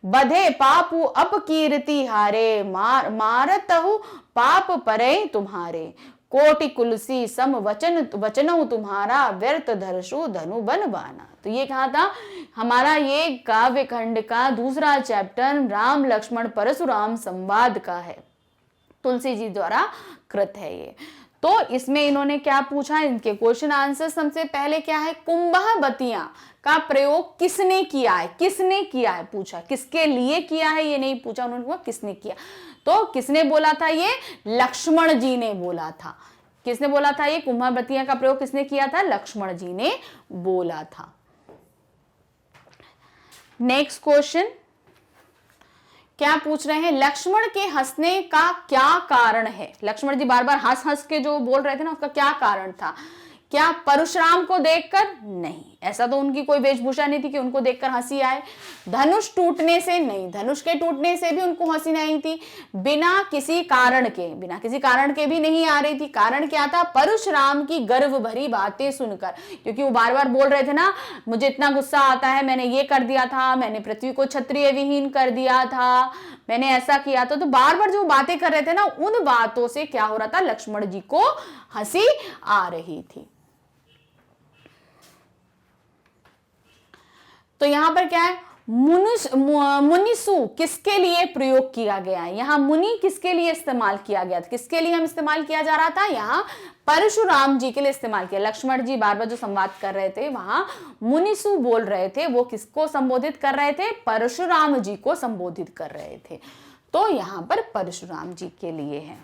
बधे पापु अपकीर्ति हारे, मारतहु पाप परे तुम्हारे, कोटि कुलसी सम वचनों तुम्हारा, व्यर्थ धरसु धनु बन बाना। तो ये कहा था हमारा ये काव्य खंड का दूसरा चैप्टर राम लक्ष्मण परशुराम संवाद का है, तुलसी जी द्वारा कृत है ये। तो इसमें इन्होंने क्या पूछा? इनके क्वेश्चन आंसर सबसे पहले क्या है? कुंभबतियां का प्रयोग किसने किया है? किसने किया है पूछा, किसके लिए किया है ये नहीं पूछा, उन्होंने कहा किसने किया। तो किसने बोला था? ये लक्ष्मण जी ने बोला था। किसने बोला था? ये कुंभबतियां का प्रयोग किसने किया था? लक्ष्मण जी ने बोला था। नेक्स्ट क्वेश्चन क्या पूछ रहे हैं? लक्ष्मण के हंसने का क्या कारण है? लक्ष्मण जी बार बार हंस हंस के जो बोल रहे थे ना, उसका क्या कारण था? क्या परशुराम को देखकर? नहीं, ऐसा तो उनकी कोई वेशभूषा नहीं थी कि उनको देखकर हंसी आए। धनुष टूटने से? नहीं, धनुष के टूटने से भी उनको हंसी नहीं थी। बिना किसी कारण के भी नहीं आ रही थी। कारण क्या था? परशुराम की गर्व भरी बातें सुनकर, क्योंकि वो बार बार बोल रहे थे ना, मुझे इतना गुस्सा आता है, मैंने ये कर दिया था, मैंने पृथ्वी को क्षत्रिय विहीन कर दिया था, मैंने ऐसा किया था। तो बार बार जो बातें कर रहे थे ना, उन बातों से क्या हो रहा था? लक्ष्मण जी को हंसी आ रही थी। तो यहां पर क्या है? मुनिसु किसके लिए प्रयोग किया गया है? यहां मुनि किसके लिए इस्तेमाल किया गया था? किसके लिए हम इस्तेमाल किया जा रहा था? यहां परशुराम जी के लिए इस्तेमाल किया। लक्ष्मण जी बार बार जो संवाद कर रहे थे वहां मुनिसु बोल रहे थे, वो किसको संबोधित कर रहे थे? परशुराम जी को संबोधित कर रहे थे। तो यहां पर परशुराम जी के लिए है।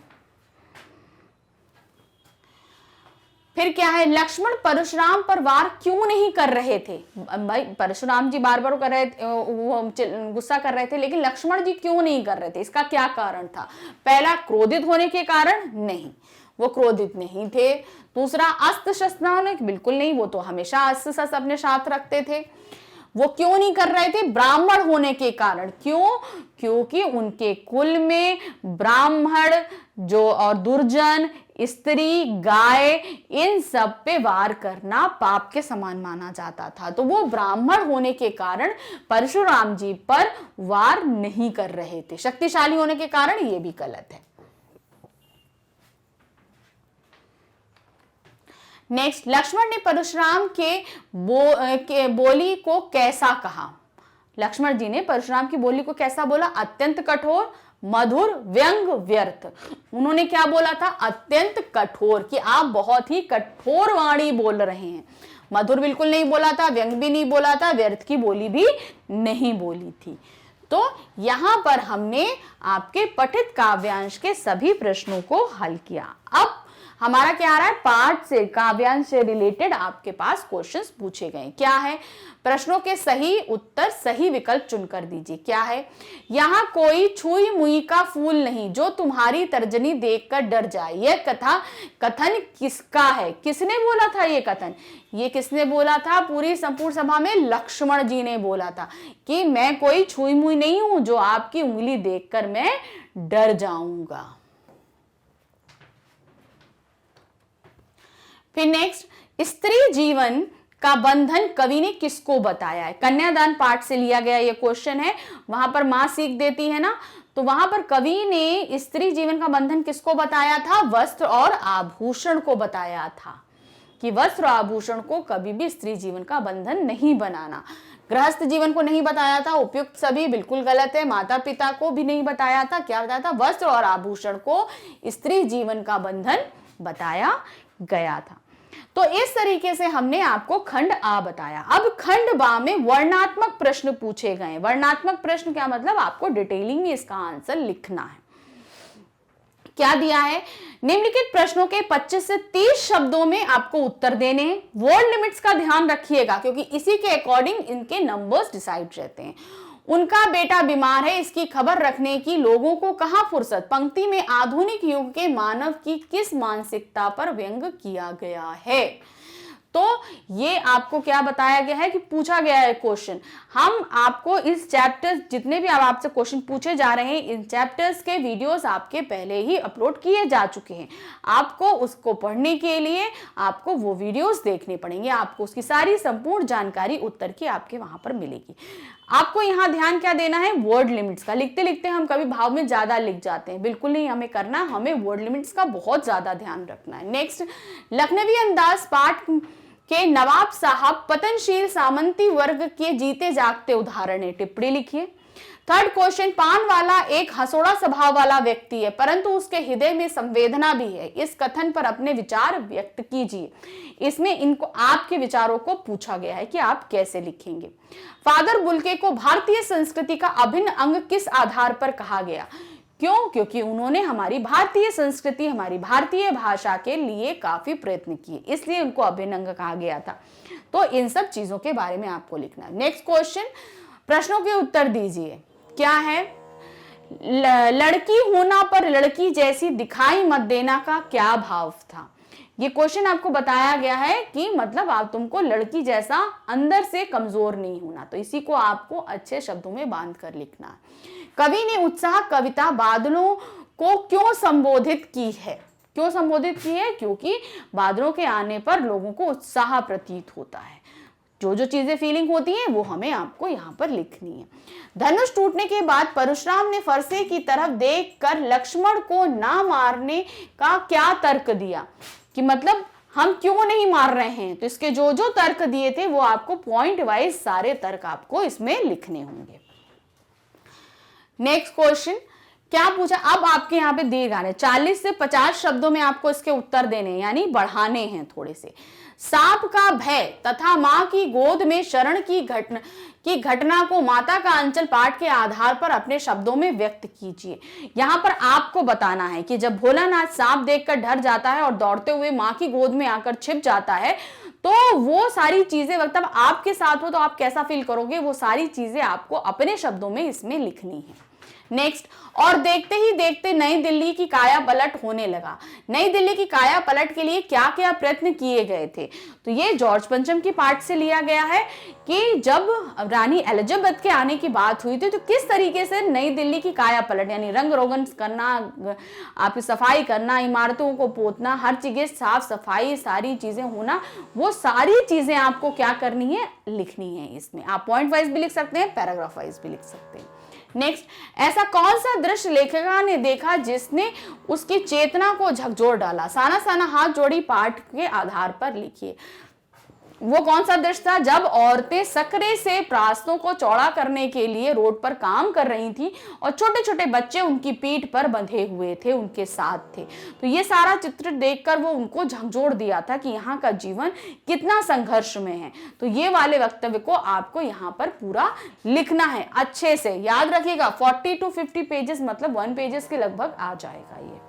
फिर क्या है? लक्ष्मण परशुराम पर वार क्यों नहीं कर रहे थे? भाई परशुराम जी बार बार कर रहे थे, वो गुस्सा कर रहे थे, लेकिन लक्ष्मण जी क्यों नहीं कर रहे थे? इसका क्या कारण था? पहला, क्रोधित होने के कारण? नहीं, वो क्रोधित नहीं थे। दूसरा, अस्त्र शस्त्र होने? बिल्कुल नहीं, वो तो हमेशा अस्त्र शस्त्र अपने साथ रखते थे। वो क्यों नहीं कर रहे थे? ब्राह्मण होने के कारण। क्यों? क्योंकि उनके कुल में ब्राह्मण जो और दुर्जन, स्त्री, गाय, इन सब पे वार करना पाप के समान माना जाता था। तो वो ब्राह्मण होने के कारण परशुराम जी पर वार नहीं कर रहे थे। शक्तिशाली होने के कारण ये भी गलत है। नेक्स्ट, लक्ष्मण ने परशुराम के बोली को कैसा कहा? लक्ष्मण जी ने परशुराम की बोली को कैसा बोला? अत्यंत कठोर, मधुर, व्यंग, व्यर्थ। उन्होंने क्या बोला था? अत्यंत कठोर, कि आप बहुत ही कठोर वाणी बोल रहे हैं। मधुर बिल्कुल नहीं बोला था, व्यंग भी नहीं बोला था, व्यर्थ की बोली भी नहीं बोली थी। तो यहां पर हमने आपके पठित काव्यांश के सभी प्रश्नों को हल किया। अब हमारा क्या आ रहा है, पाठ से, काव्यांश से रिलेटेड आपके पास क्वेश्चंस पूछे गए। क्या है, प्रश्नों के सही उत्तर, सही विकल्प चुनकर दीजिए। क्या है, यहाँ कोई छुई मुई का फूल नहीं जो तुम्हारी तर्जनी देखकर डर जाए। यह कथन किसका है, किसने बोला था ये कथन, ये किसने बोला था, पूरी संपूर्ण सभा में लक्ष्मण जी ने बोला था कि मैं कोई छुई मुई नहीं हूं जो आपकी उंगली देखकर मैं डर जाऊंगा। फिर नेक्स्ट, स्त्री जीवन का बंधन कवि ने किसको बताया है। कन्यादान पाठ से लिया गया ये क्वेश्चन है। वहां पर मां सीख देती है ना, तो वहां पर कवि ने स्त्री जीवन का बंधन किसको बताया था, वस्त्र और आभूषण को बताया था कि वस्त्र और आभूषण को कभी भी स्त्री जीवन का बंधन नहीं बनाना। गृहस्थ जीवन को नहीं बताया था, उपयुक्त सभी बिल्कुल गलत है। माता पिता को भी नहीं बताया था, क्या बताया था, वस्त्र और आभूषण को स्त्री जीवन का बंधन बताया गया था। तो इस तरीके से हमने आपको खंड आ बताया। अब खंड बा में वर्णात्मक प्रश्न पूछे गए। वर्णात्मक प्रश्न क्या मतलब, आपको डिटेलिंग में इसका आंसर लिखना है। क्या दिया है, निम्नलिखित प्रश्नों के 25 से 30 शब्दों में आपको उत्तर देने हैं। वर्ड लिमिट्स का ध्यान रखिएगा क्योंकि इसी के अकॉर्डिंग इनके नंबर्स डिसाइड रहते हैं। उनका बेटा बीमार है, इसकी खबर रखने की लोगों को कहां फुर्सत। पंक्ति में आधुनिक युग के मानव की किस मानसिकता पर व्यंग किया गया है। तो ये आपको क्या बताया गया है कि पूछा गया है क्वेश्चन। हम आपको इस चैप्टर, जितने भी आपसे क्वेश्चन पूछे जा रहे हैं, इन चैप्टर्स के वीडियोस आपके पहले ही अपलोड किए जा चुके हैं। आपको उसको पढ़ने के लिए आपको वो वीडियोस देखने पड़ेंगे। आपको उसकी सारी संपूर्ण जानकारी उत्तर की आपके वहां पर मिलेगी। आपको यहाँ ध्यान क्या देना है, वर्ड लिमिट्स का। लिखते लिखते हम कभी भाव में ज्यादा लिख जाते हैं, बिल्कुल नहीं हमें करना, हमें वर्ड लिमिट्स का बहुत ज्यादा ध्यान रखना है। नेक्स्ट, लखनवी अंदाज पाठ के नवाब साहब पतनशील सामंती वर्ग के जीते जागते उदाहरण है, टिप्पणी लिखिए। थर्ड क्वेश्चन, पान वाला एक हंसोड़ा स्वभाव वाला व्यक्ति है परंतु उसके हृदय में संवेदना भी है। इस कथन पर अपने विचार व्यक्त कीजिए। इसमें इनको आपके विचारों को पूछा गया है कि आप कैसे लिखेंगे। फादर बुल्के को भारतीय संस्कृति का अभिन्न अंग किस आधार पर कहा गया। क्यों, क्योंकि उन्होंने हमारी भारतीय संस्कृति, हमारी भारतीय भाषा के लिए काफी प्रयत्न किए, इसलिए उनको अभिन्न अंग कहा गया था। तो इन सब चीजों के बारे में आपको लिखना है। नेक्स्ट क्वेश्चन, प्रश्नों के उत्तर दीजिए। क्या है, लड़की होना पर लड़की जैसी दिखाई मत देना का क्या भाव था। ये क्वेश्चन आपको बताया गया है कि मतलब आप तुमको लड़की जैसा अंदर से कमजोर नहीं होना, तो इसी को आपको अच्छे शब्दों में बांध कर लिखना है। कवि ने उत्साह कविता बादलों को क्यों संबोधित की है। क्यों संबोधित की है, क्योंकि बादलों के आने पर लोगों को उत्साह प्रतीत होता है। जो जो चीजें फीलिंग होती हैं वो हमें आपको यहाँ पर लिखनी है। धनुष टूटने के बाद परशुराम ने फरसे की तरफ देखकर लक्ष्मण को ना मारने का क्या तर्क दिया, कि मतलब हम क्यों नहीं मार रहे हैं। तो इसके जो जो तर्क दिए थे वो आपको पॉइंट वाइज सारे तर्क आपको इसमें लिखने होंगे। नेक्स्ट क्वेश्चन, क्या पूछा, अब आपके यहाँ पे दीर्घ आ रहे 40 से 50 शब्दों में आपको इसके उत्तर देने यानी बढ़ाने हैं थोड़े से। सांप का भय तथा मां की गोद में शरण की घटना को माता का अंचल पाठ के आधार पर अपने शब्दों में व्यक्त कीजिए। यहाँ पर आपको बताना है कि जब भोलानाथ सांप देखकर डर जाता है और दौड़ते हुए मां की गोद में आकर छिप जाता है, तो वो सारी चीजें मतलब आपके साथ हो तो आप कैसा फील करोगे, वो सारी चीजें आपको अपने शब्दों में इसमें लिखनी है। नेक्स्ट, और देखते ही देखते नई दिल्ली की काया पलट होने लगा। नई दिल्ली की काया पलट के लिए क्या क्या प्रयत्न किए गए थे। तो ये जॉर्ज पंचम की पाठ से लिया गया है कि जब रानी एलिजाबेथ के आने की बात हुई थी तो किस तरीके से नई दिल्ली की काया पलट यानी रंग रोगन करना, आपकी सफाई करना, इमारतों को पोतना, हर जगह साफ सफाई सारी चीजें होना, वो सारी चीजें आपको क्या करनी है, लिखनी है। इसमें आप पॉइंट वाइज भी लिख सकते हैं, पैराग्राफ वाइज भी लिख सकते हैं। नेक्स्ट, ऐसा कौन सा दृश्य लेखिका ने देखा जिसने उसकी चेतना को झकझोर डाला। साना साना हाथ जोड़ी पाठ के आधार पर लिखिए। वो कौन सा दृश्य था, जब औरतें सकरे से प्रास्तों को चौड़ा करने के लिए रोड पर काम कर रही थी और छोटे छोटे बच्चे उनकी पीठ पर बंधे हुए थे, उनके साथ थे। तो ये सारा चित्र देखकर वो उनको झकझोर दिया था कि यहाँ का जीवन कितना संघर्ष में है। तो ये वाले वक्तव्य को आपको यहाँ पर पूरा लिखना है, अच्छे से याद रखिएगा। 40 to 50 पेजेस मतलब 1 पेजेस के लगभग आ जाएगा ये।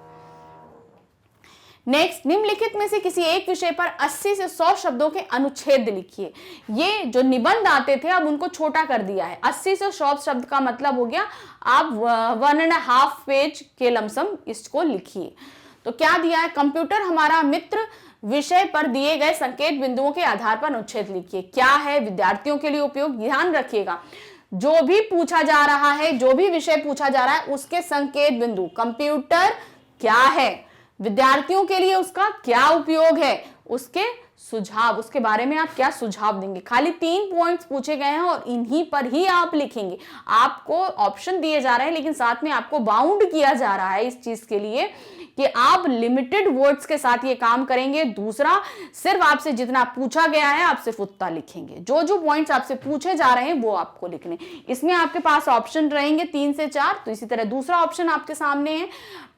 नेक्स्ट, निम्नलिखित में से किसी एक विषय पर 80 से 100 शब्दों के अनुच्छेद लिखिए। ये जो निबंध आते थे अब उनको छोटा कर दिया है। 80 से 100 शब्द का मतलब हो गया आप 1.5 पेज के लमसम इसको लिखिए। तो क्या दिया है, कंप्यूटर हमारा मित्र विषय पर दिए गए संकेत बिंदुओं के आधार पर अनुच्छेद लिखिए। क्या है, विद्यार्थियों के लिए उपयोग। ध्यान रखिएगा, जो भी पूछा जा रहा है, जो भी विषय पूछा जा रहा है, उसके संकेत बिंदु कंप्यूटर क्या है, विद्यार्थियों के लिए उसका क्या उपयोग है, उसके सुझाव, उसके बारे में आप क्या सुझाव देंगे। खाली 3 पॉइंट्स पूछे गए हैं और इन्हीं पर ही आप लिखेंगे। आपको ऑप्शन दिए जा रहे हैं लेकिन साथ में आपको बाउंड किया जा रहा है इस चीज के लिए कि आप लिमिटेड वर्ड्स के साथ ये काम करेंगे। दूसरा, सिर्फ आपसे जितना पूछा गया है आप सिर्फ उतना लिखेंगे। जो जो पॉइंट्स आपसे पूछे जा रहे हैं वो आपको लिखने। इसमें आपके पास ऑप्शन रहेंगे 3 से 4। तो इसी तरह दूसरा ऑप्शन आपके सामने है,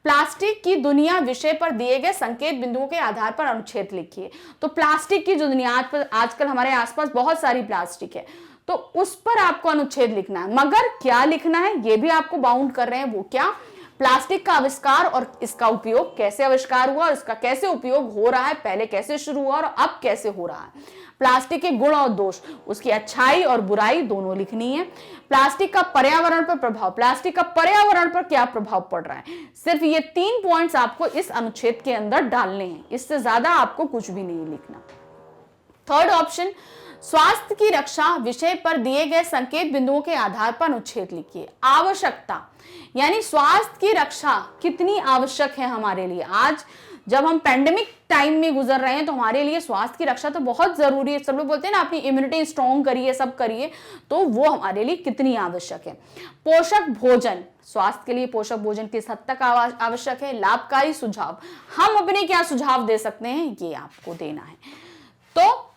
प्लास्टिक की दुनिया विषय पर दिए गए संकेत बिंदुओं के आधार पर अनुच्छेद लिखिए। तो प्लास्टिक की जो दुनिया आजकल हमारे आसपास बहुत सारी प्लास्टिक है, तो उस पर आपको अनुच्छेद लिखना है। मगर क्या लिखना है ये भी आपको बाउंड कर रहे हैं। वो क्या, प्लास्टिक का आविष्कार और इसका उपयोग, कैसे आविष्कार हुआ और इसका कैसे उपयोग हो रहा है, पहले कैसे शुरू हुआ और अब कैसे हो रहा है। प्लास्टिक के गुण और दोष, उसकी अच्छाई और बुराई दोनों लिखनी है। प्लास्टिक का पर्यावरण पर प्रभाव, प्लास्टिक का पर्यावरण पर क्या प्रभाव पड़ रहा है। सिर्फ ये 3 पॉइंट्स आपको इस अनुच्छेद के अंदर डालने हैं, इससे ज्यादा आपको कुछ भी नहीं लिखना। थर्ड ऑप्शन, स्वास्थ्य की रक्षा विषय पर दिए गए संकेत बिंदुओं के आधार पर अनुच्छेद लिखिए। आवश्यकता, यानी स्वास्थ्य की रक्षा कितनी आवश्यक है हमारे लिए। आज जब हम पैंडेमिक टाइम में गुजर रहे हैं तो हमारे लिए स्वास्थ्य की रक्षा तो बहुत जरूरी है। सब लोग बोलते हैं ना अपनी इम्यूनिटी स्ट्रॉन्ग करिए, सब करिए, तो वो हमारे लिए कितनी आवश्यक है। पोषक भोजन, स्वास्थ्य के लिए पोषक भोजन किस हद तक आवश्यक है। लाभकारी सुझाव, हम अपने क्या सुझाव दे सकते हैं ये आपको देना है। तो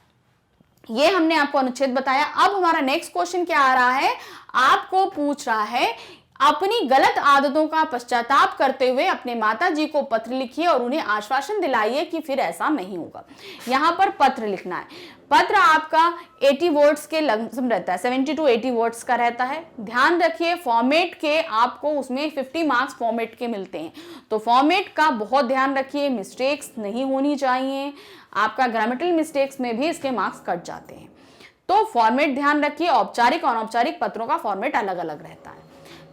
ये हमने आपको अनुच्छेद बताया। अब हमारा नेक्स्ट क्वेश्चन क्या आ रहा है, आपको पूछ रहा है अपनी गलत आदतों का पश्चाताप करते हुए अपने माताजी को पत्र लिखिए और उन्हें आश्वासन दिलाइए कि फिर ऐसा नहीं होगा। यहां पर पत्र लिखना है। पत्र आपका 80 वर्ड्स के लमसम रहता है, 70 to 80 वर्ड्स का रहता है। ध्यान रखिए फॉर्मेट के आपको उसमें 50 मार्क्स फॉर्मेट के मिलते हैं, तो फॉर्मेट का बहुत ध्यान रखिए, मिस्टेक्स नहीं होनी चाहिए। आपका ग्रामेटिकल मिस्टेक्स में भी इसके मार्क्स कट जाते हैं, तो फॉर्मेट ध्यान रखिए। औपचारिक और अनौपचारिक पत्रों का फॉर्मेट अलग अलग रहता है।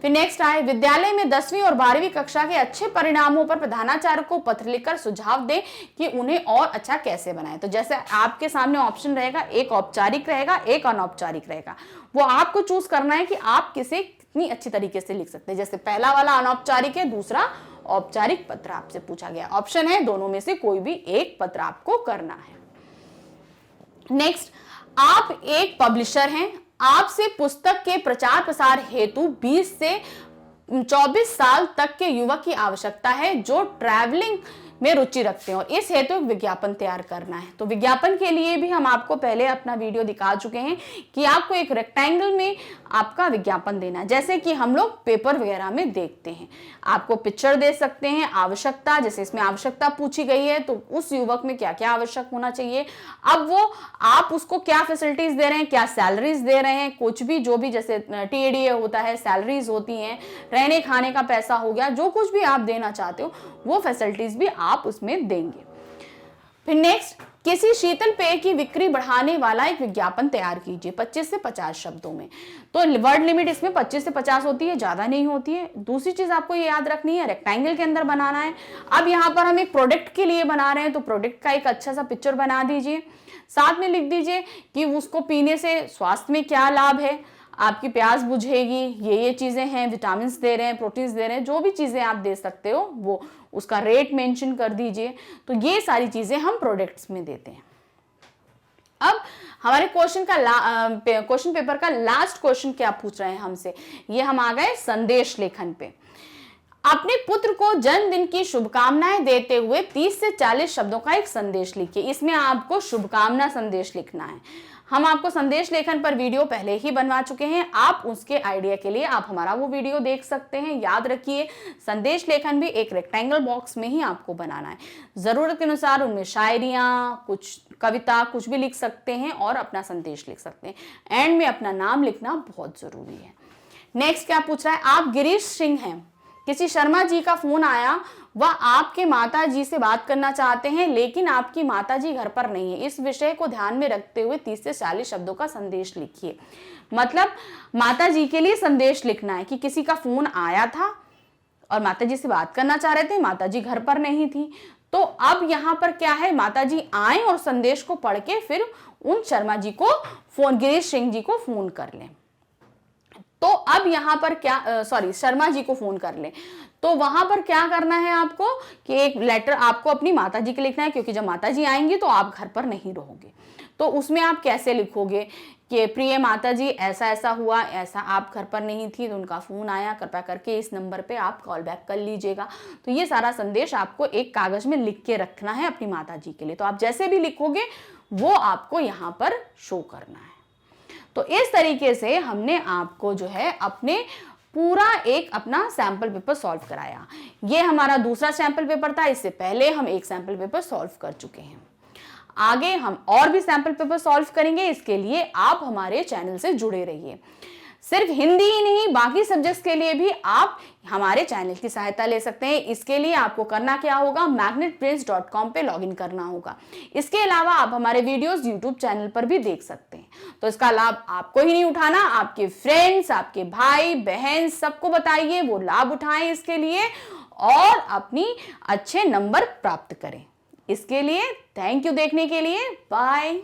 फिर नेक्स्ट आए, विद्यालय में 10वीं और 12वीं कक्षा के अच्छे परिणामों पर प्रधानाचार्य को पत्र लिखकर सुझाव दें कि उन्हें और अच्छा कैसे बनाएं। तो जैसे आपके सामने ऑप्शन रहेगा, एक औपचारिक रहेगा, एक अनौपचारिक रहेगा। वो आपको चूज करना है कि आप किसे कितनी अच्छी तरीके से लिख सकते हैं। जैसे पहला वाला अनौपचारिक है, दूसरा औपचारिक पत्र आपसे पूछा गया। ऑप्शन है, दोनों में से कोई भी एक पत्र आपको करना है। नेक्स्ट, आप एक पब्लिशर हैं, आपसे पुस्तक के प्रचार प्रसार हेतु 20 से 24 साल तक के युवक की आवश्यकता है जो ट्रैवलिंग में रुचि रखते हैं और इस हेतु एक विज्ञापन तैयार करना है। तो विज्ञापन के लिए भी हम आपको पहले अपना वीडियो दिखा चुके हैं कि आपको एक रेक्टेंगल में आपका विज्ञापन देना है, जैसे कि हम लोग पेपर वगैरह में देखते हैं। आपको पिक्चर दे सकते हैं, आवश्यकता, जैसे इसमें आवश्यकता पूछी गई है तो उस युवक में क्या क्या आवश्यक होना चाहिए। अब वो आप उसको क्या फैसिलिटीज दे रहे हैं, क्या सैलरीज दे रहे हैं, कुछ भी जो भी जैसे TADA होता है, सैलरीज होती हैं, रहने खाने का पैसा हो गया, जो कुछ भी आप देना चाहते हो वो फैसिलिटीज भी आप उसमें देंगे। फिर नेक्स्ट, किसी शीतल पेय की बिक्री बढ़ाने वाला एक विज्ञापन तैयार कीजिए 25 से 50 शब्दों में। तो वर्ड लिमिट इसमें 25 से 50 होती है, ज्यादा नहीं होती है। दूसरी चीज आपको ये याद रखनी है, रेक्टेंगल के अंदर बनाना है। अब यहाँ पर हम एक प्रोडक्ट के लिए बना रहे हैं तो प्रोडक्ट का एक अच्छा सा पिक्चर बना दीजिए, साथ में लिख दीजिए कि उसको पीने से स्वास्थ्य में क्या लाभ है, आपकी प्यास बुझेगी, ये चीजें हैं, विटामिन दे रहे हैं, प्रोटीन्स दे रहे हैं, जो भी चीजें आप दे सकते हो वो उसका रेट मेंशन कर दीजिए। तो ये सारी चीजें हम प्रोडक्ट्स में देते हैं। अब हमारे क्वेश्चन पेपर का लास्ट क्वेश्चन क्या पूछ रहे हैं हमसे, ये हम आ गए संदेश लेखन पे। अपने पुत्र को जन्मदिन की शुभकामनाएं देते हुए 30 से 40 शब्दों का एक संदेश लिखिए। इसमें आपको शुभकामना संदेश लिखना है। हम आपको संदेश लेखन पर वीडियो पहले ही बनवा चुके हैं, आप उसके आइडिया के लिए आप हमारा वो वीडियो देख सकते हैं। याद रखिए संदेश लेखन भी एक रेक्टेंगल बॉक्स में ही आपको बनाना है। जरूरत के अनुसार उनमें शायरियां, कुछ कविता, कुछ भी लिख सकते हैं और अपना संदेश लिख सकते हैं। एंड में अपना नाम लिखना बहुत जरूरी है। नेक्स्ट क्या पूछ रहा है, आप गिरीश सिंह हैं, किसी शर्मा जी का फोन आया, वह आपके माताजी से बात करना चाहते हैं लेकिन आपकी माताजी घर पर नहीं है। इस विषय को ध्यान में रखते हुए 30 से 40 शब्दों का संदेश लिखिए। मतलब माताजी के लिए संदेश लिखना है कि किसी का फोन आया था और माताजी से बात करना चाह रहे थे, माताजी घर पर नहीं थी। तो अब यहाँ पर क्या है, माताजी आए और संदेश को पढ़ के फिर उन शर्मा जी को फोन, गिरीश सिंह जी को फोन कर लें। तो अब यहाँ पर क्या, शर्मा जी को फोन कर लें। तो वहां पर क्या करना है आपको कि एक लेटर आपको अपनी माताजी के लिखना है, क्योंकि जब माताजी आएंगी तो आप घर पर नहीं रहोगे। तो उसमें आप कैसे लिखोगे कि प्रिय माताजी, ऐसा ऐसा हुआ, ऐसा आप घर पर नहीं थी तो उनका फोन आया, कृपया करके इस नंबर पे आप कॉल बैक कर लीजिएगा। तो ये सारा संदेश आपको एक कागज में लिख के रखना है अपनी माताजी के लिए। तो आप जैसे भी लिखोगे वो आपको यहाँ पर शो करना है। तो इस तरीके से हमने आपको जो है अपने पूरा एक अपना सैंपल पेपर सॉल्व कराया। ये हमारा दूसरा सैंपल पेपर था, इससे पहले हम एक सैंपल पेपर सॉल्व कर चुके हैं। आगे हम और भी सैंपल पेपर सॉल्व करेंगे, इसके लिए आप हमारे चैनल से जुड़े रहिए। सिर्फ हिंदी ही नहीं, बाकी सब्जेक्ट्स के लिए भी आप हमारे चैनल की सहायता ले सकते हैं। इसके लिए आपको करना क्या होगा, magnetbrains.com पे लॉगिन करना होगा। इसके अलावा आप हमारे वीडियोस यूट्यूब चैनल पर भी देख सकते हैं। तो इसका लाभ आपको ही नहीं उठाना, आपके फ्रेंड्स, आपके भाई बहन सबको बताइए, वो लाभ उठाएं इसके लिए और अपनी अच्छे नंबर प्राप्त करें। इसके लिए थैंक यू देखने के लिए, बाय।